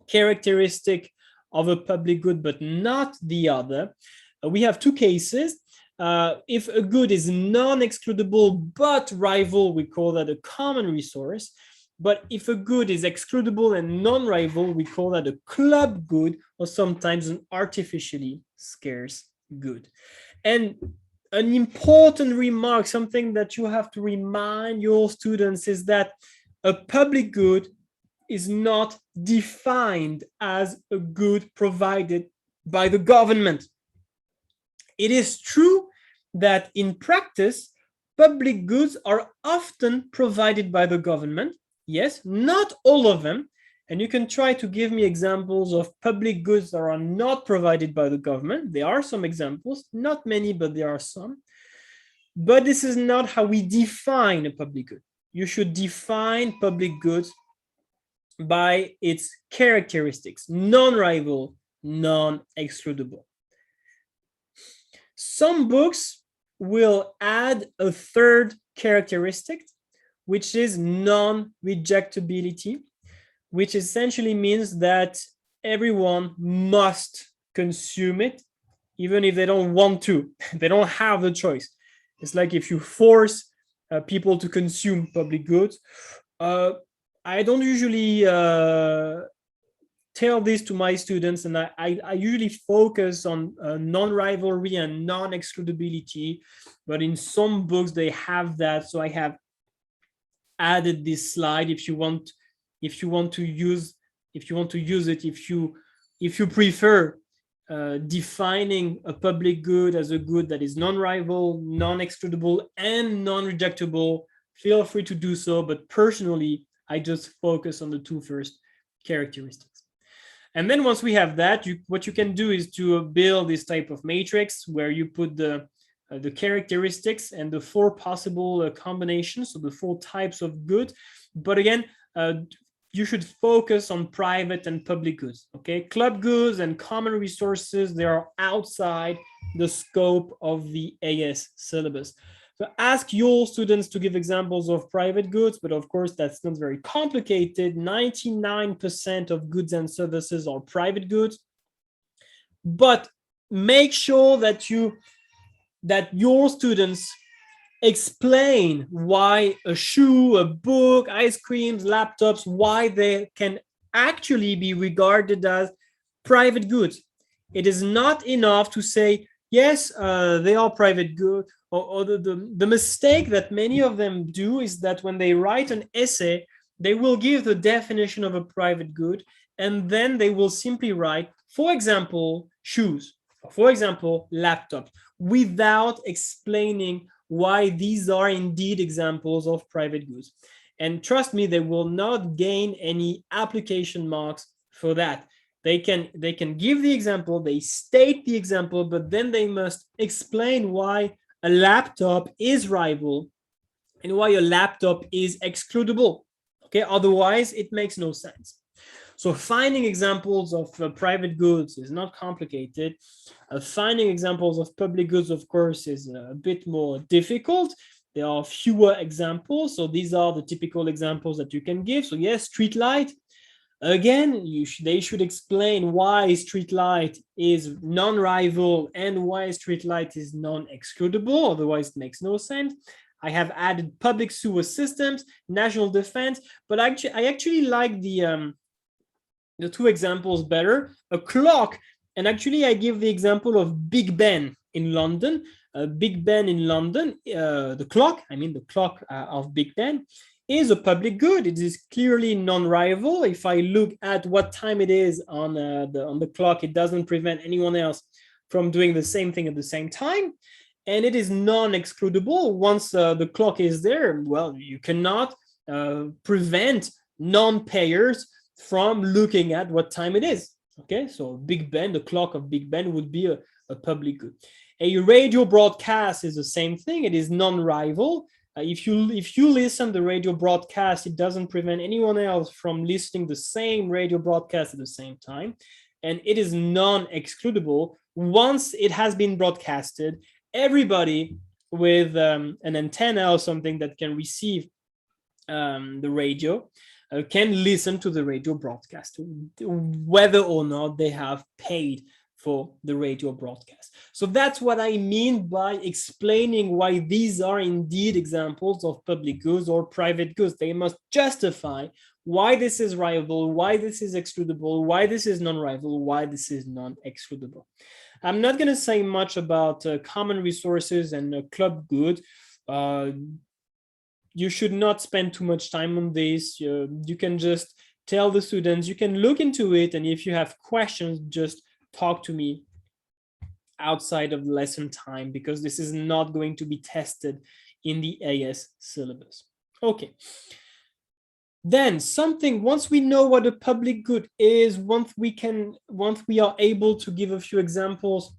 characteristic of a public good, but not the other. We have 2 cases. If a good is non-excludable but rival, we call that a common resource. But if a good is excludable and non-rival, we call that a club good, or sometimes an artificially scarce good. And an important remark, something that you have to remind your students, is that a public good is not defined as a good provided by the government. It is true that in practice, public goods are often provided by the government. Yes, not all of them. And you can try to give me examples of public goods that are not provided by the government. There are some examples, not many, but there are some. But this is not how we define a public good. You should define public goods by its characteristics: non-rival, non-excludable. Some books will add a third characteristic, which is non-rejectability, which essentially means that everyone must consume it, even if they don't want to. They don't have the choice. It's like if you force people to consume public goods. I don't usually tell this to my students, and I usually focus on non-rivalry and non-excludability, but in some books they have that, so I have added this slide if you want to use it, if you prefer defining a public good as a good that is non-rival, non-excludable, and non-rejectable, feel free to do so. But personally, I just focus on the 2 first characteristics. And then once we have that, what you can do is to build this type of matrix where you put the characteristics and the 4 possible combinations, so the 4 types of goods. But again, you should focus on private and public goods. Okay, club goods and common resources, they are outside the scope of the AS syllabus. So ask your students to give examples of private goods, but of course that's not very complicated. 99% of goods and services are private goods, but make sure that your students explain why a shoe, a book, ice creams, laptops, why they can actually be regarded as private goods. It is not enough to say, yes, they are private good. Or the mistake that many of them do is that when they write an essay, they will give the definition of a private good, and then they will simply write, for example, shoes, or for example, laptops, without explaining why these are indeed examples of private goods. And trust me, they will not gain any application marks for that. They can give the example, they state the example, but then they must explain why a laptop is rival and why a laptop is excludable. Okay, otherwise it makes no sense. So finding examples of private goods is not complicated. Finding examples of public goods, of course, is a bit more difficult. There are fewer examples. So these are the typical examples that you can give. So yes, street light. Again, they should explain why street light is non-rival and why street light is non-excludable. Otherwise, it makes no sense. I have added public sewer systems, national defense, but I actually like the two examples better. A clock, and actually I give the example of Big Ben in London. Big Ben in London, the clock of Big Ben is a public good. It is clearly non-rival. If I look at what time it is on the clock, it doesn't prevent anyone else from doing the same thing at the same time. And it is non-excludable. Once the clock is there, well, you cannot prevent non-payers from looking at what time it is. Okay, so Big Ben, the clock of Big Ben would be a public good. A radio broadcast is the same thing. It is non-rival. If you listen the radio broadcast, it doesn't prevent anyone else from listening the same radio broadcast at the same time. And it is non-excludable. Once it has been broadcasted, everybody with an antenna or something that can receive the radio can listen to the radio broadcast, whether or not they have paid for the radio broadcast. So that's what I mean by explaining why these are indeed examples of public goods or private goods. They must justify why this is rival, why this is excludable, why this is non-rival, why this is non-excludable. I'm not going to say much about common resources and club goods. You should not spend too much time on this. You can just tell the students, you can look into it, and if you have questions, just talk to me outside of lesson time, because this is not going to be tested in the AS syllabus. Okay. Then once we know what a public good is, once we are able to give a few examples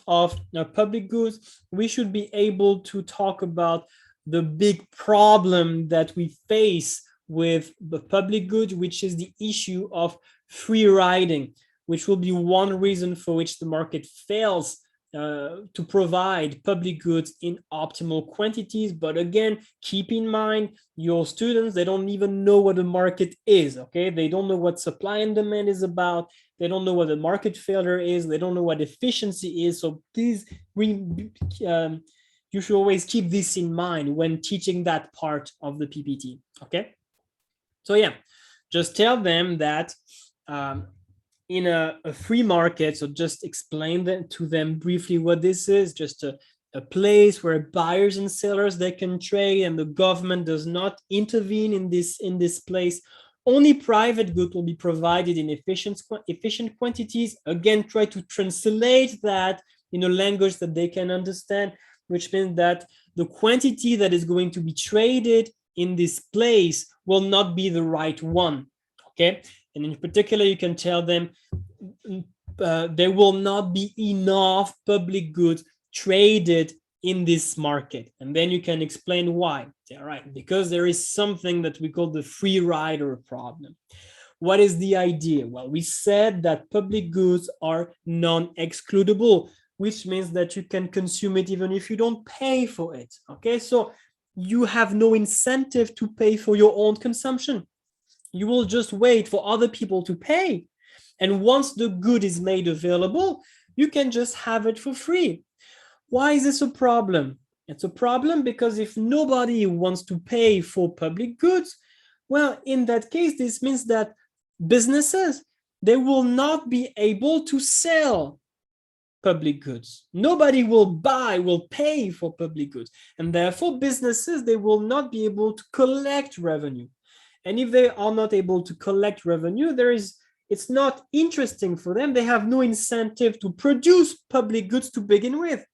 of public goods, we should be able to talk about the big problem that we face with the public good, which is the issue of free riding, which will be one reason for which the market fails to provide public goods in optimal quantities. But again, keep in mind, your students, they don't even know what the market is, okay? They don't know what supply and demand is about. They don't know what the market failure is. They don't know what efficiency is. So please, you should always keep this in mind when teaching that part of the PPT, okay? So yeah, just tell them that in a free market, so just explain to them briefly what this is, just a place where buyers and sellers, they can trade, and the government does not intervene in this place. Only private goods will be provided in efficient quantities. Again, try to translate that in a language that they can understand, which means that the quantity that is going to be traded in this place will not be the right one, okay? And in particular, you can tell them there will not be enough public goods traded in this market. And then you can explain why. All right, because there is something that we call the free rider problem. What is the idea? Well, we said that public goods are non-excludable, which means that you can consume it even if you don't pay for it, okay? So you have no incentive to pay for your own consumption. You will just wait for other people to pay. And once the good is made available, you can just have it for free. Why is this a problem? It's a problem because if nobody wants to pay for public goods, well, in that case, this means that businesses, they will not be able to sell public goods. Nobody will pay for public goods. And therefore, businesses, they will not be able to collect revenue. And if they are not able to collect revenue, it's not interesting for them. They have no incentive to produce public goods to begin with.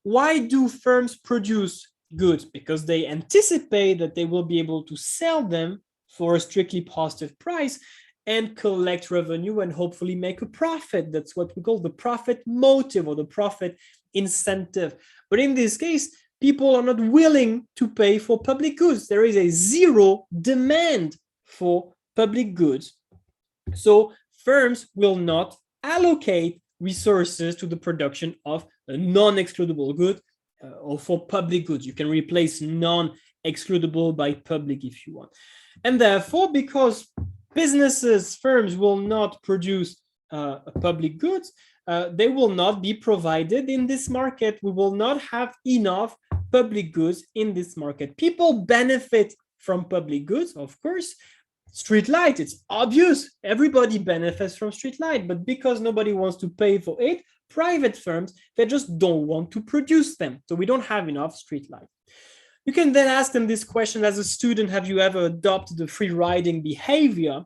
Why do firms produce goods? Because they anticipate that they will be able to sell them for a strictly positive price and collect revenue and hopefully make a profit. That's what we call the profit motive or the profit incentive. But in this case, people are not willing to pay for public goods. There is a zero demand for public goods. So firms will not allocate resources to the production of a non-excludable good or for public goods. You can replace non-excludable by public if you want. And therefore, because businesses, firms will not produce public goods, they will not be provided in this market. We will not have enough public goods in this market. People benefit from public goods, of course. Street light, it's obvious. Everybody benefits from street light, but because nobody wants to pay for it, private firms, they just don't want to produce them. So we don't have enough street light. You can then ask them this question as a student: have you ever adopted the free riding behavior?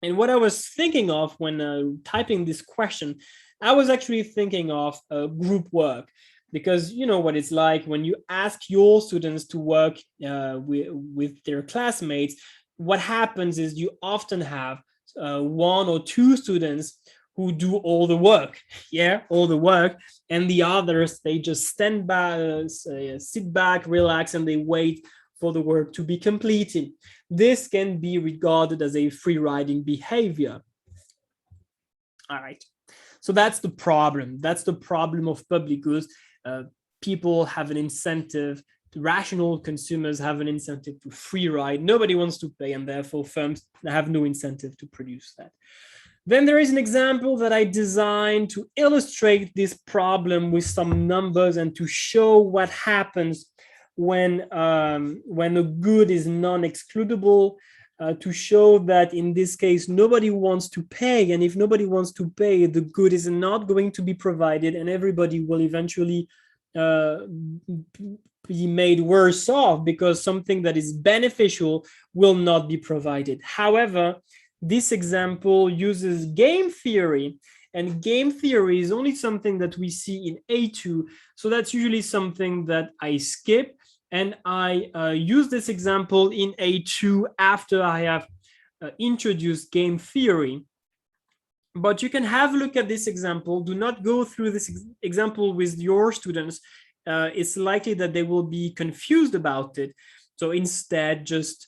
And what I was thinking of when typing this question, I was actually thinking of group work, because you know what it's like when you ask your students to work with their classmates. What happens is you often have one or two students who do all the work, and the others, they just stand back, sit back, relax, and they wait for the work to be completed. This can be regarded as a free riding behavior. All right, so that's the problem. That's the problem of public goods. People have an incentive. Rational consumers have an incentive to free ride. Nobody wants to pay, and therefore firms have no incentive to produce that. Then there is an example that I designed to illustrate this problem with some numbers and to show what happens when a good is non-excludable, to show that in this case nobody wants to pay, and if nobody wants to pay, the good is not going to be provided, and everybody will eventually be made worse off because something that is beneficial will not be provided. However, this example uses game theory, and game theory is only something that we see in A2. So that's usually something that I skip, and I use this example in A2 after I have introduced game theory. But you can have a look at this example. Do not go through this example with your students. It's likely that they will be confused about it. So instead, just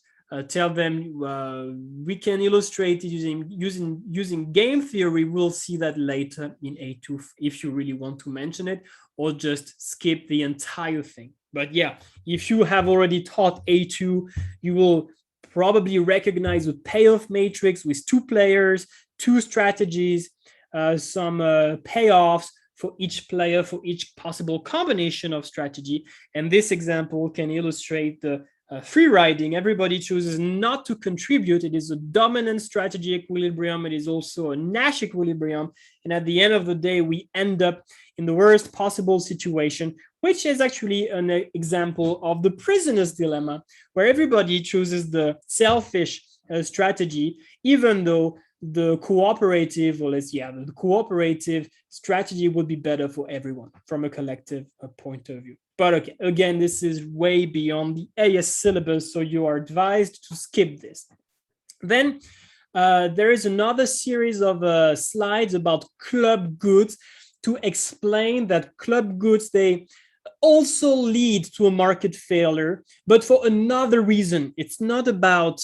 tell them we can illustrate it using game theory. We'll see that later in A2 if you really want to mention it, or just skip the entire thing. But yeah, if you have already taught A2, you will probably recognize the payoff matrix with 2 players, 2 strategies, some payoffs for each player, for each possible combination of strategy. And this example can illustrate the free riding. Everybody chooses not to contribute. It is a dominant strategy equilibrium. It is also a Nash equilibrium. And at the end of the day, we end up in the worst possible situation, which is actually an example of the prisoner's dilemma, where everybody chooses the selfish strategy, even though the cooperative, the cooperative strategy would be better for everyone from a collective point of view. But okay, again, this is way beyond the AS syllabus, so you are advised to skip this. Then there is another series of slides about club goods to explain that club goods, they also lead to a market failure, but for another reason. It's not about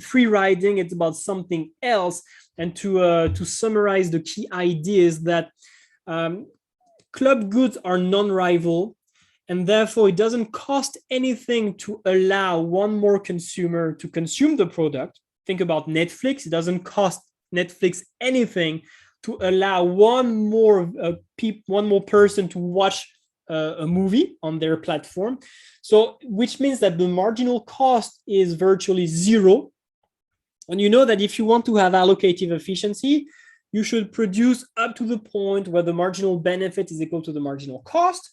free riding, it's about something else. And to summarize the key ideas, that club goods are non-rival, and therefore it doesn't cost anything to allow one more consumer to consume the product. Think about Netflix. It doesn't cost Netflix anything to allow one more person to watch a movie on their platform. So, which means that the marginal cost is virtually zero. And you know that if you want to have allocative efficiency, you should produce up to the point where the marginal benefit is equal to the marginal cost.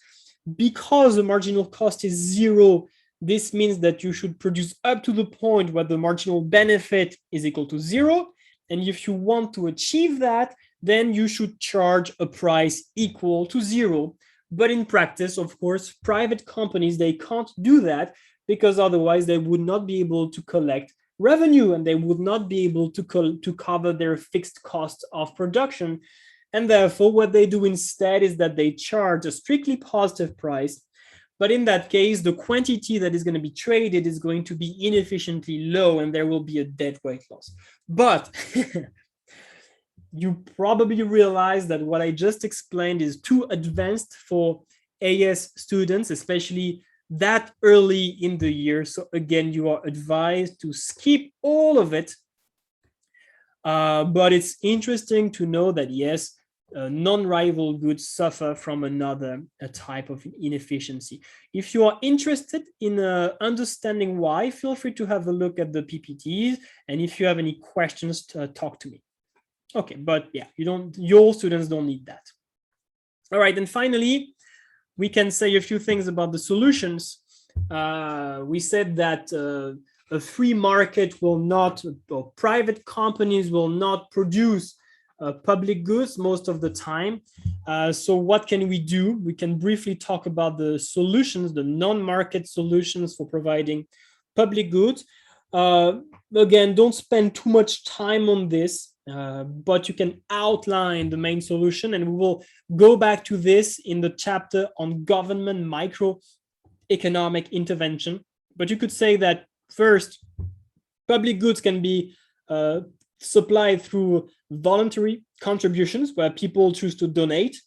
Because the marginal cost is zero, this means that you should produce up to the point where the marginal benefit is equal to zero. And if you want to achieve that, then you should charge a price equal to zero. But in practice, of course, private companies, they can't do that, because otherwise they would not be able to collect revenue, and they would not be able to cover their fixed costs of production. And therefore, what they do instead is that they charge a strictly positive price. But in that case, the quantity that is going to be traded is going to be inefficiently low, and there will be a deadweight loss. But you probably realize that what I just explained is too advanced for AS students, especially that early in the year. So again, you are advised to skip all of it. But it's interesting to know that, yes, non-rival goods suffer from another type of inefficiency. If you are interested in understanding why, feel free to have a look at the PPTs. And if you have any questions, talk to me. Okay, but yeah, your students don't need that. All right, and finally, we can say a few things about the solutions. We said that a free market will not, or private companies will not produce public goods most of the time. So what can we do? We can briefly talk about the solutions, the non-market solutions for providing public goods. Again, don't spend too much time on this, but you can outline the main solution, and we will go back to this in the chapter on government microeconomic intervention. But you could say that first, public goods can be supplied through voluntary contributions, where people choose to donate.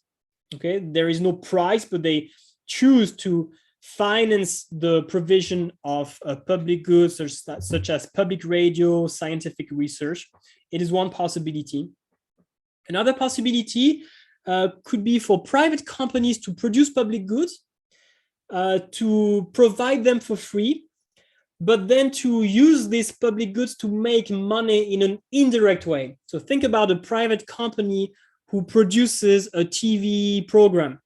Okay, there is no price, but they choose to finance the provision of public goods, such as public radio, scientific research. It is one possibility. Another possibility could be for private companies to produce public goods, to provide them for free, but then to use these public goods to make money in an indirect way. So think about a private company who produces a TV program.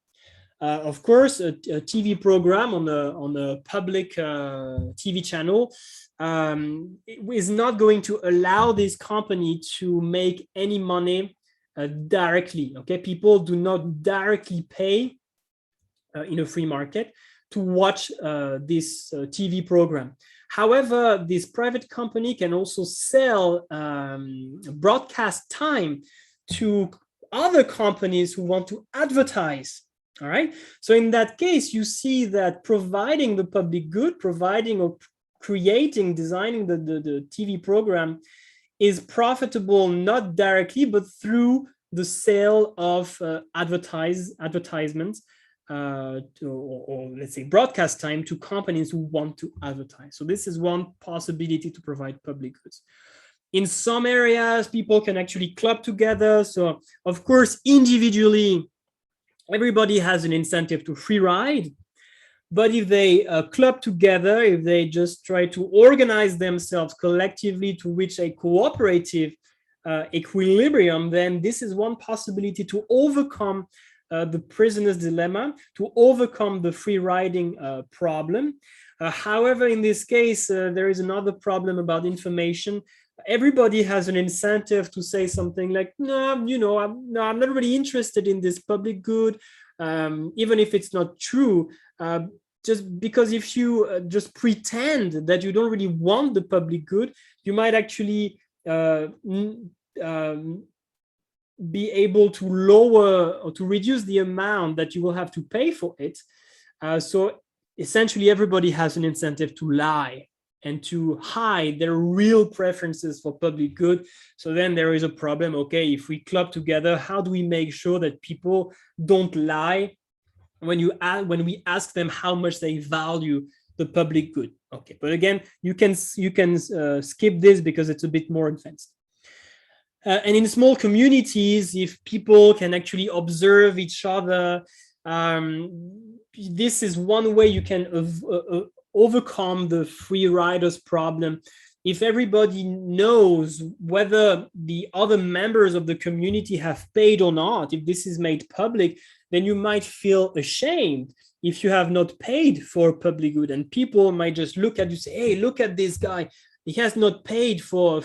Of course, a TV program on a public TV channel is not going to allow this company to make any money directly. Okay, people do not directly pay in a free market to watch this TV program. However, this private company can also sell broadcast time to other companies who want to advertise. All right. So in that case, you see that providing the public good, providing or creating, designing the TV program is profitable, not directly, but through the sale of advertisements or let's say broadcast time to companies who want to advertise. So this is one possibility to provide public goods. In some areas, people can actually club together. So of course, individually, everybody has an incentive to free ride. But if they club together, if they just try to organize themselves collectively to reach a cooperative equilibrium, then this is one possibility to overcome the prisoner's dilemma, to overcome the free riding problem. However, in this case, there is another problem about information. Everybody has an incentive to say something like, no, I'm not really interested in this public good, even if it's not true. Just because if you just pretend that you don't really want the public good, you might actually be able to lower or to reduce the amount that you will have to pay for it. So essentially, everybody has an incentive to lie and to hide their real preferences for public good. So then there is a problem. Okay, if we club together, how do we make sure that people don't lie when we ask them how much they value the public good? Okay, but again, you can skip this because it's a bit more advanced. And in small communities, if people can actually observe each other, this is one way you can overcome the free riders problem. if everybody knows whether the other members of the community have paid or not, if this is made public, then you might feel ashamed if you have not paid for public good, and people might just look at you, say, hey, look at this guy, he has not paid for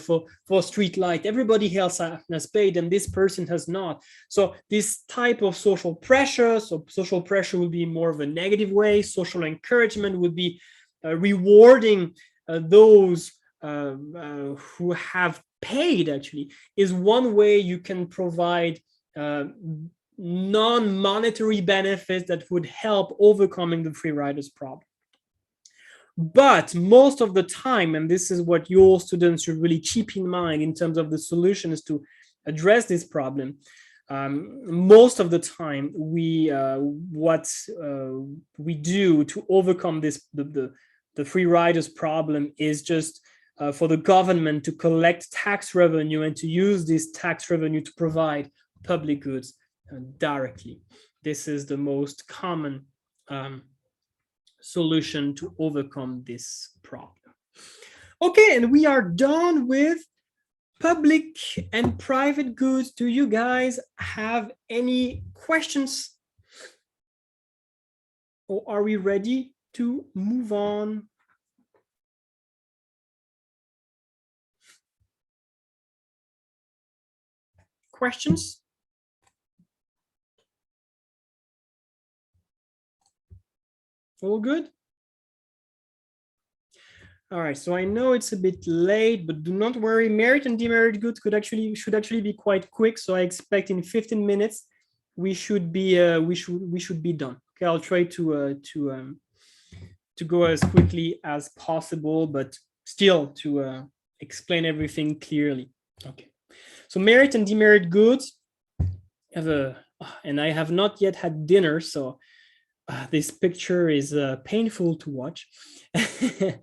street light, everybody else has paid and this person has not. So this type of social pressure, so social pressure will be more of a negative way. Social encouragement would be rewarding those who have paid, actually, is one way you can provide non-monetary benefits that would help overcoming the free riders problem. But most of the time, and this is what your students should really keep in mind in terms of the solutions to address this problem, most of the time what we do to overcome this the free riders problem is just for the government to collect tax revenue and to use this tax revenue to provide public goods directly. This is the most common solution to overcome this problem. Okay, and we are done with public and private goods. Do you guys have any questions? Or are we ready to move on? Questions? All good? All right, so I know it's a bit late, but do not worry. Merit and demerit goods should actually be quite quick. So I expect in 15 minutes we should be done. Okay, I'll try to go as quickly as possible, but still to explain everything clearly. Okay, so merit and demerit goods and I have not yet had dinner, so this picture is painful to watch. Okay,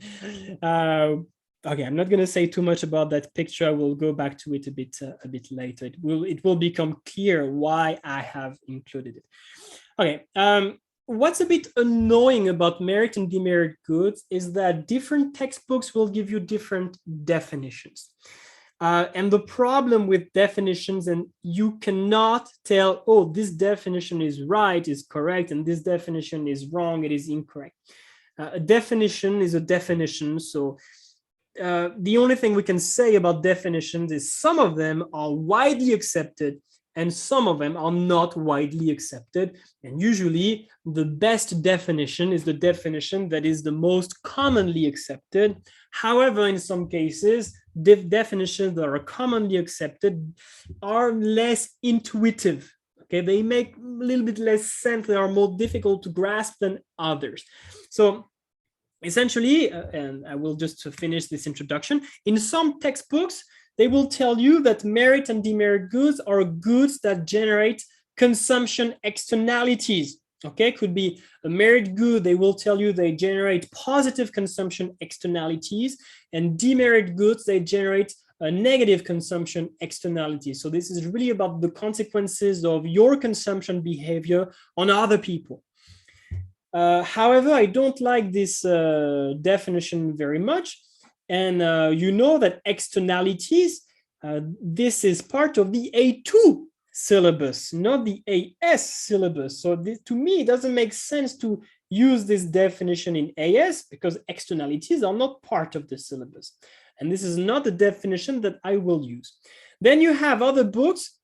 I'm not going to say too much about that picture. I will go back to it a bit later. It will become clear why I have included it. Okay. What's a bit annoying about merit and demerit goods is that different textbooks will give you different definitions. And the problem with definitions, and you cannot tell, oh, this definition is right, is correct, and this definition is wrong, it is incorrect. A definition is a definition. So the only thing we can say about definitions is some of them are widely accepted and some of them are not widely accepted. And usually the best definition is the definition that is the most commonly accepted. However, in some cases, definitions that are commonly accepted are less intuitive. Okay, they make a little bit less sense. They are more difficult to grasp than others. So essentially, and I will just finish this introduction, in some textbooks, they will tell you that merit and demerit goods are goods that generate consumption externalities. Okay, could be a merit good. They will tell you they generate positive consumption externalities, and demerit goods, they generate a negative consumption externalities. So this is really about the consequences of your consumption behavior on other people. However, I don't like this definition very much. And you know that externalities, this is part of the A2 syllabus, not the AS syllabus. So this, to me, it doesn't make sense to use this definition in AS because externalities are not part of the syllabus. And this is not the definition that I will use. Then you have other books,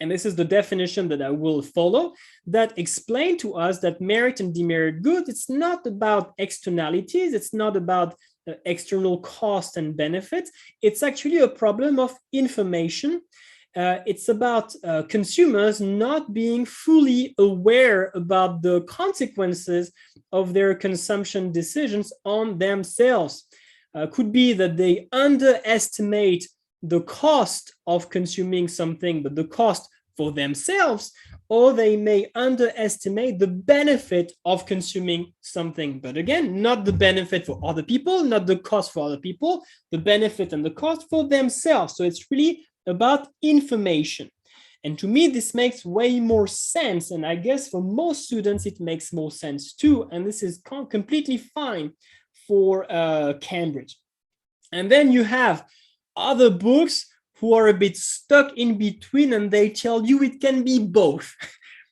and this is the definition that I will follow, that explain to us that merit and demerit goods, it's not about externalities, it's not about external cost and benefits. It's actually a problem of information. It's about consumers not being fully aware about the consequences of their consumption decisions on themselves. Could be that they underestimate the cost of consuming something, but the cost for themselves, or they may underestimate the benefit of consuming something. But again, not the benefit for other people, not the cost for other people, the benefit and the cost for themselves. So it's really about information. And to me, this makes way more sense. And I guess for most students, it makes more sense too. And this is completely fine for Cambridge. And then you have other books who are a bit stuck in between, and they tell you it can be both.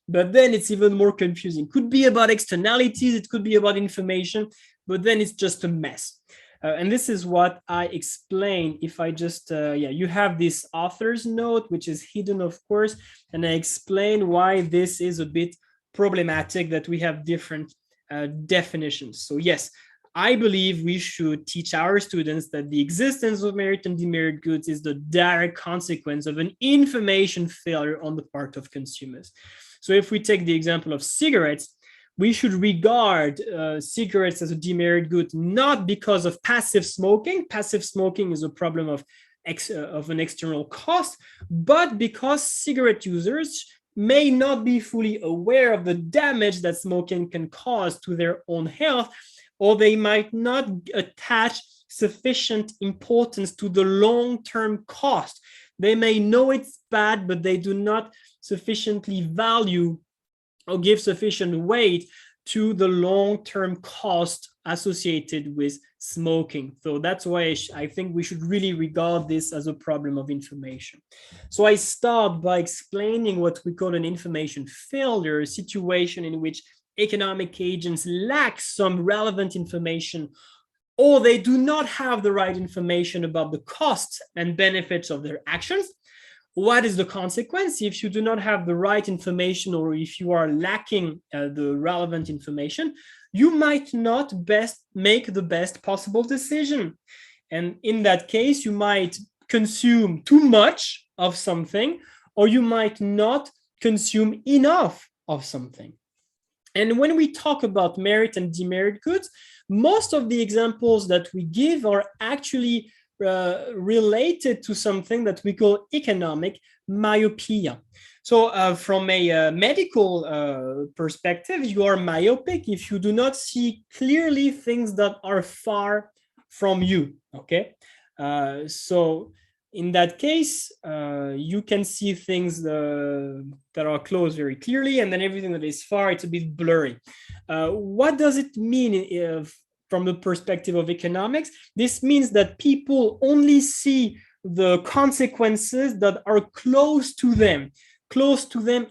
But then it's even more confusing. Could be about externalities, it could be about information, but then it's just a mess. And this is what I explain. If I just, you have this author's note, which is hidden, of course, and I explain why this is a bit problematic, that we have different definitions. So yes, I believe we should teach our students that the existence of merit and demerit goods is the direct consequence of an information failure on the part of consumers. So if we take the example of cigarettes, we should regard cigarettes as a demerit good, not because of passive smoking. Passive smoking is a problem of an external cost, but because cigarette users may not be fully aware of the damage that smoking can cause to their own health, or they might not attach sufficient importance to the long-term cost. They may know it's bad, but they do not sufficiently value or give sufficient weight to the long-term cost associated with smoking. So that's why I think we should really regard this as a problem of information. So I start by explaining what we call an information failure, a situation in which economic agents lack some relevant information, or they do not have the right information about the costs and benefits of their actions. What is the consequence? If you do not have the right information, or if you are lacking the relevant information, you might not make the best possible decision. And in that case, you might consume too much of something, or you might not consume enough of something. And when we talk about merit and demerit goods, most of the examples that we give are actually related to something that we call economic myopia. So from a medical perspective, you are myopic if you do not see clearly things that are far from you, okay? So in that case, you can see things that are close very clearly, and then everything that is far, it's a bit blurry. What does it mean from the perspective of economics? This means that people only see the consequences that are close to them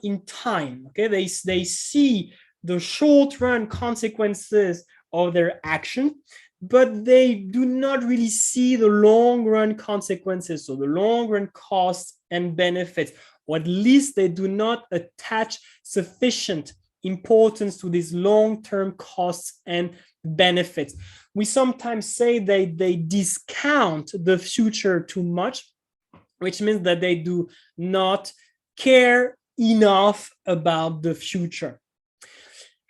in time. Okay, they see the short-run consequences of their action, but they do not really see the long-run consequences, so the long-run costs and benefits, or at least they do not attach sufficient importance to these long-term costs and benefits. We sometimes say they discount the future too much, which means that they do not care enough about the future.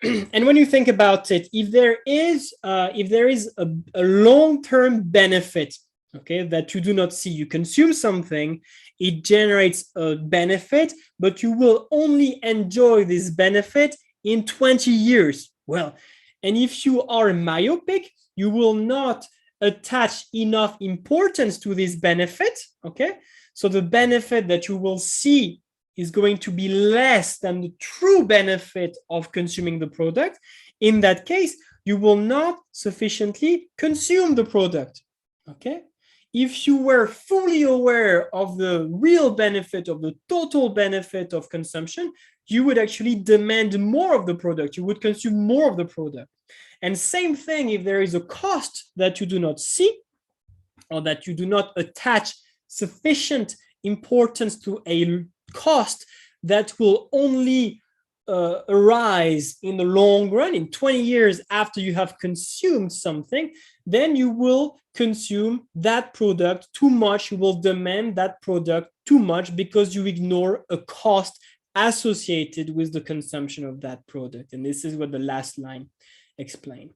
And when you think about it, if there is a long-term benefit, okay, that you do not see, you consume something, it generates a benefit, but you will only enjoy this benefit in 20 years. Well, and if you are myopic, you will not attach enough importance to this benefit, okay? So the benefit that you will see is going to be less than the true benefit of consuming the product. In that case, you will not sufficiently consume the product, okay? If you were fully aware of the real benefit, of the total benefit of consumption, you would actually demand more of the product. You would consume more of the product. And same thing, if there is a cost that you do not see, or that you do not attach sufficient importance to a cost that will only arise in the long run, in 20 years after you have consumed something, then you will consume that product too much. You will demand that product too much because you ignore a cost associated with the consumption of that product. And this is what the last line explains.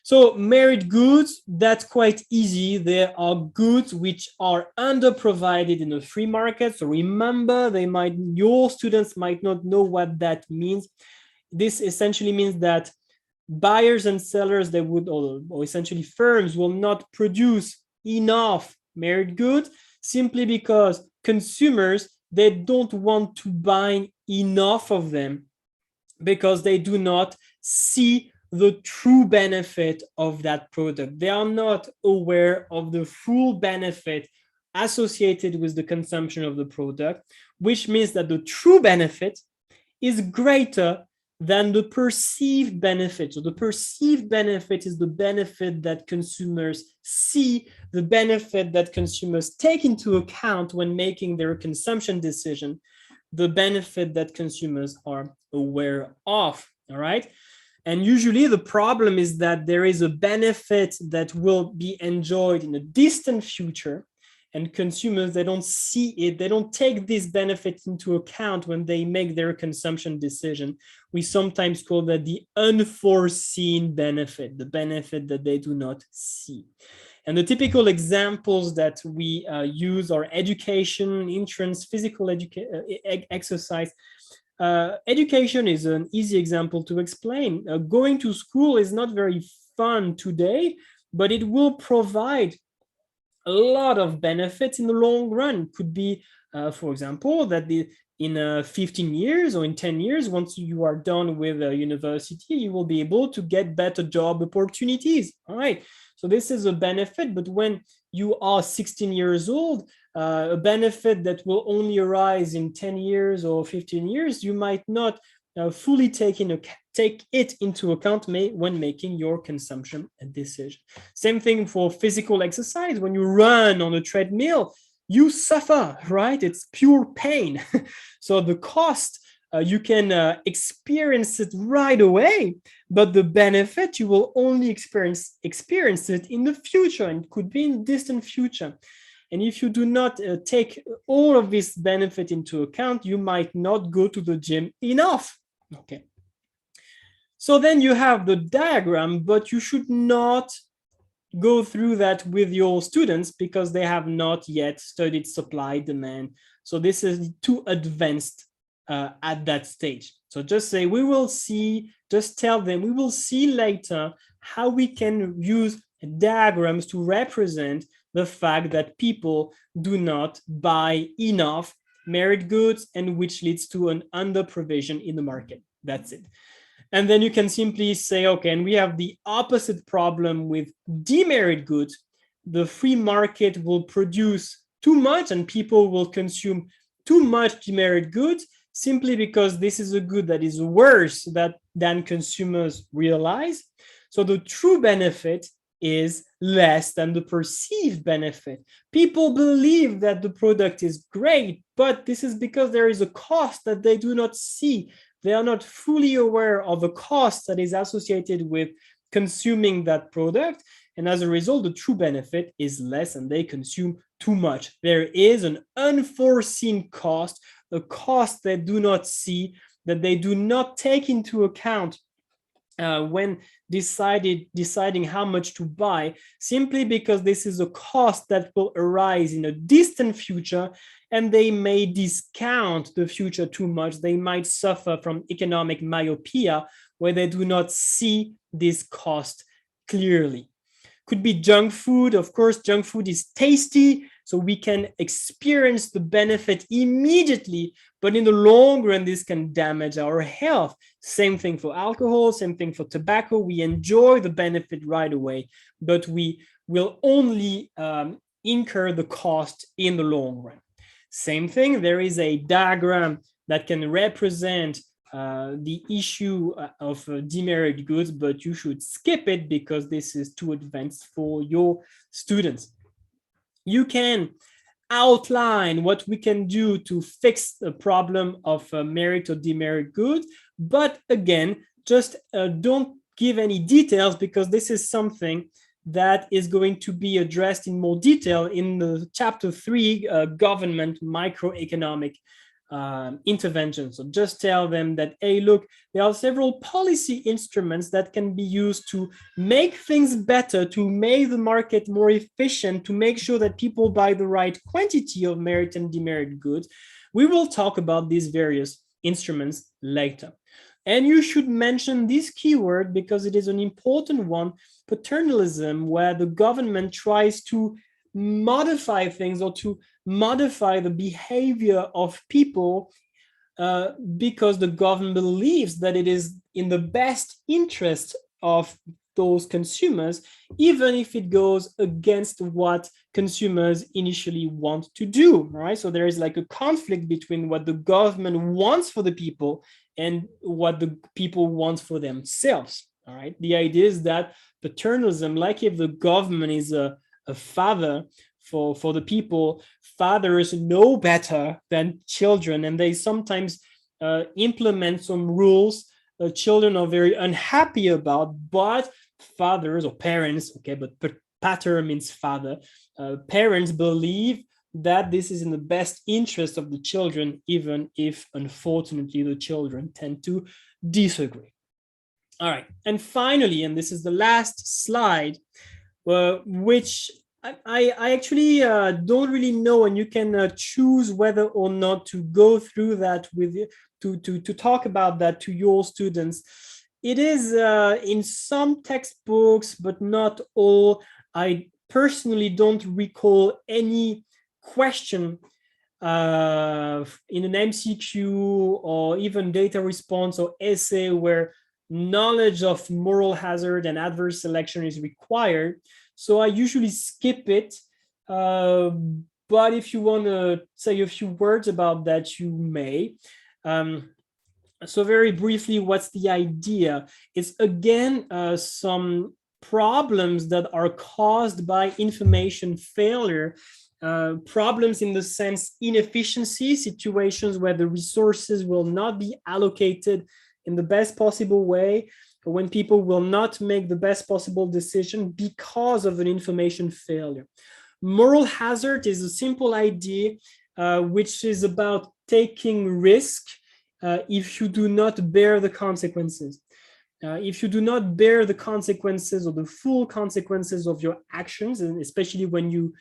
So merit goods, that's quite easy. There are goods which are underprovided in a free market. So remember, your students might not know what that means. This essentially means that buyers and sellers, or essentially firms, will not produce enough merit goods simply because consumers, they don't want to buy enough of them because they do not see the true benefit of that product. They are not aware of the full benefit associated with the consumption of the product, which means that the true benefit is greater than the perceived benefit. So the perceived benefit is the benefit that consumers see, the benefit that consumers take into account when making their consumption decision, the benefit that consumers are aware of. All right. And usually the problem is that there is a benefit that will be enjoyed in a distant future, and consumers, they don't see it, they don't take this benefit into account when they make their consumption decision. We sometimes call that the unforeseen benefit, the benefit that they do not see. And the typical examples that we use are education, insurance, physical exercise. Education is an easy example to explain. Going to school is not very fun today, but it will provide a lot of benefits in the long run. Could be, for example, that in 15 years or in 10 years, once you are done with university, you will be able to get better job opportunities. All right. So this is a benefit, but when you are 16 years old, a benefit that will only arise in 10 years or 15 years, you might not fully take it into account when making your consumption decision. Same thing for physical exercise. When you run on a treadmill, you suffer, right? It's pure pain. So the cost, you can experience it right away, but the benefit, you will only experience it in the future, and could be in the distant future. And if you do not take all of this benefit into account, you might not go to the gym enough. Okay. So then you have the diagram, but you should not go through that with your students because they have not yet studied supply demand. So this is too advanced at that stage. So just say, we will see, just tell them, we will see later how we can use diagrams to represent the fact that people do not buy enough merit goods, and which leads to an under provision in the market. That's it. And then you can simply say, okay, and we have the opposite problem with demerit goods. The free market will produce too much and people will consume too much demerit goods, simply because this is a good that is worse than consumers realize. So the true benefit is less than the perceived benefit. People believe that the product is great, but this is because there is a cost that they do not see. They are not fully aware of the cost that is associated with consuming that product. And as a result, the true benefit is less and they consume too much. There is an unforeseen cost, a cost they do not see, that they do not take into account when deciding how much to buy, simply because this is a cost that will arise in a distant future, and they may discount the future too much. They might suffer from economic myopia, where they do not see this cost clearly. Could be junk food. Of course, junk food is tasty, so we can experience the benefit immediately, but in the long run, this can damage our health. Same thing for alcohol, same thing for tobacco. We enjoy the benefit right away, but we will only incur the cost in the long run. Same thing, there is a diagram that can represent the issue of demerit goods, but you should skip it because this is too advanced for your students. You can outline what we can do to fix the problem of merit or demerit goods, but again, just don't give any details, because this is something that is going to be addressed in more detail in the chapter 3, government microeconomic intervention. So just tell them that, hey, look, there are several policy instruments that can be used to make things better, to make the market more efficient, to make sure that people buy the right quantity of merit and demerit goods. We will talk about these various instruments later. And you should mention this keyword because it is an important one: paternalism, where the government tries to modify things or to modify the behavior of people because the government believes that it is in the best interest of those consumers, even if it goes against what consumers initially want to do, right? So there is like a conflict between what the government wants for the people and what the people want for themselves, all right? The idea is that paternalism, like if the government is a father for the people, fathers know better than children, and they sometimes implement some rules children are very unhappy about, but fathers or parents, okay, but pater means father, parents believe that this is in the best interest of the children, even if unfortunately the children tend to disagree. All right, and finally, and this is the last slide, which I actually don't really know, and you can choose whether or not to go through that with you, to talk about that to your students. It is in some textbooks, but not all. I personally don't recall any question in an MCQ or even data response or essay where knowledge of moral hazard and adverse selection is required. So I usually skip it. But if you want to say a few words about that, you may. So very briefly, what's the idea? It's again some problems that are caused by information failure. Problems in the sense inefficiency, situations where the resources will not be allocated in the best possible way, when people will not make the best possible decision because of an information failure. Moral hazard is a simple idea which is about taking risk if you do not bear the consequences. If you do not bear the consequences or the full consequences of your actions, and especially when you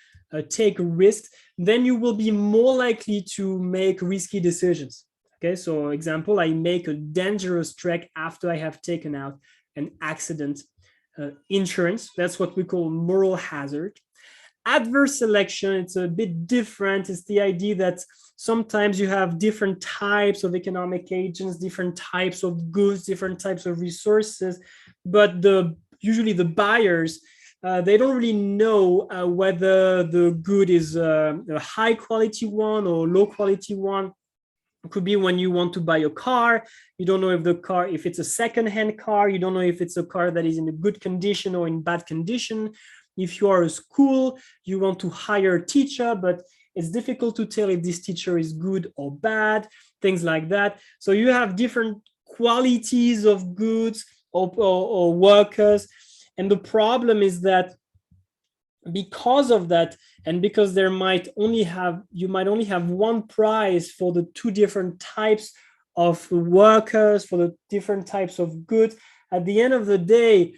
take risks, then you will be more likely to make risky decisions. Okay, so example, I make a dangerous trek after I have taken out an accident insurance. That's what we call moral hazard. Adverse selection, it's a bit different. It's the idea that sometimes you have different types of economic agents, different types of goods, different types of resources, but usually the buyers, they don't really know whether the good is a high quality one or low quality one. It could be when you want to buy a car, you don't know if the car, if it's a second-hand car, you don't know if it's a car that is in a good condition or in bad condition. If you are a school, you want to hire a teacher, but it's difficult to tell if this teacher is good or bad, things like that. So you have different qualities of goods or workers. And the problem is that because of that, and because you might only have one price for the two different types of workers, for the different types of goods, at the end of the day,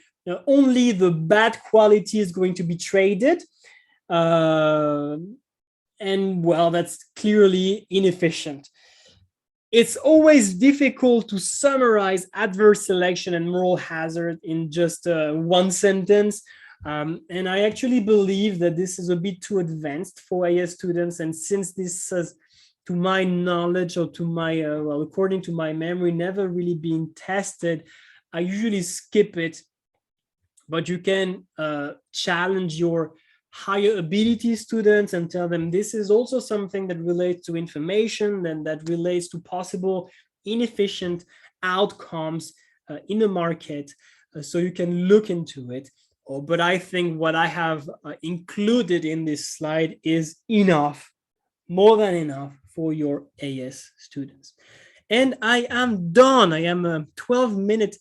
only the bad quality is going to be traded. And well, that's clearly inefficient. It's always difficult to summarize adverse selection and moral hazard in just one sentence. And I actually believe that this is a bit too advanced for AS students. And since this has, to my knowledge or to my, well, according to my memory, never really been tested, I usually skip it. But you can challenge your higher ability students and tell them this is also something that relates to information and that relates to possible inefficient outcomes in the market. So you can look into it. But I think what I have included in this slide is enough, more than enough for your AS students. And I am done. I am 12 minutes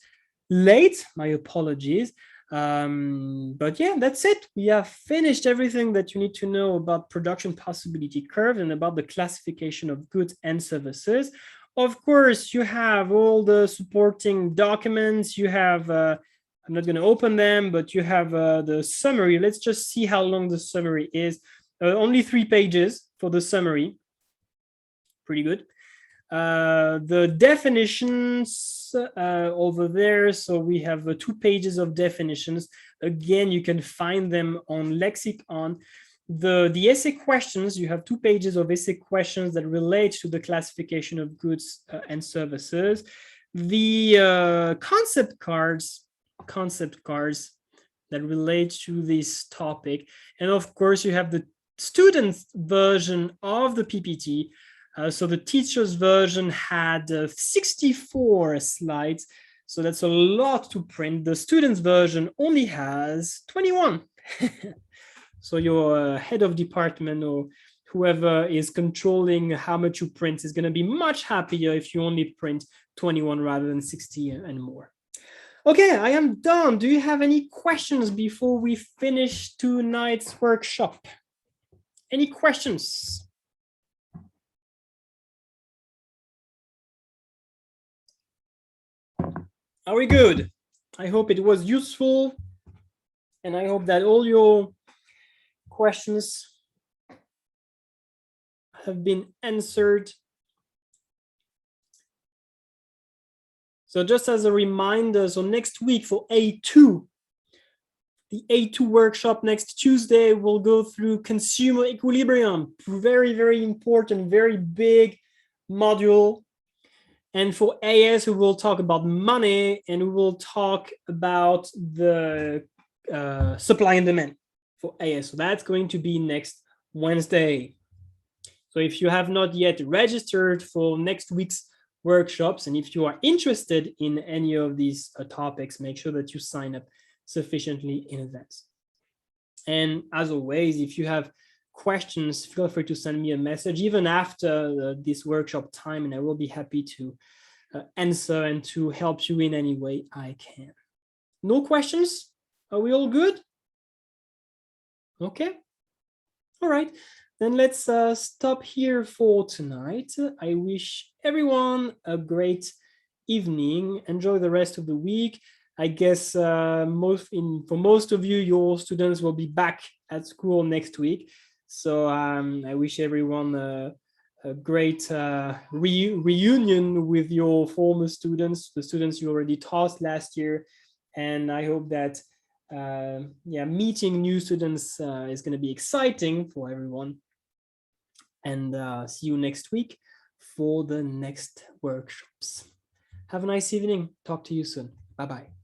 late. My apologies. But yeah, that's it. We have finished everything that you need to know about production possibility curve and about the classification of goods and services. Of course, you have all the supporting documents. You have I'm not going to open them, but you have the summary. Let's just see how long the summary is. Only 3 pages for the summary. Pretty good. The definitions over there. So we have 2 pages of definitions. Again, you can find them on Lexicon. The essay questions, you have 2 pages of essay questions that relate to the classification of goods and services. The concept cards, concept cards that relate to this topic. And of course, you have the student version of the PPT. So the teacher's version had 64 slides. So that's a lot to print. The student's version only has 21. So your head of department or whoever is controlling how much you print is going to be much happier if you only print 21 rather than 60 and more. Okay, I am done. Do you have any questions before we finish tonight's workshop? Any questions? Are we good? I hope it was useful, and I hope that all your questions have been answered. So just as a reminder, so next week for A2, the A2 workshop next Tuesday will go through consumer equilibrium. Very, very important, very big module. And for AS, we will talk about money, and we will talk about the supply and demand for AS. So that's going to be next Wednesday. So if you have not yet registered for next week's workshops, and if you are interested in any of these topics, make sure that you sign up sufficiently in advance. And as always, if you have questions, feel free to send me a message even after this workshop time, and I will be happy to answer and to help you in any way I can. No questions? Are we all good? Okay. All right. Then let's stop here for tonight. I wish everyone a great evening. Enjoy the rest of the week. I guess for most of you, your students will be back at school next week. So I wish everyone a great reunion with your former students, the students you already taught last year. And I hope that meeting new students is going to be exciting for everyone. And see you next week for the next workshops. Have a nice evening. Talk to you soon. Bye-bye.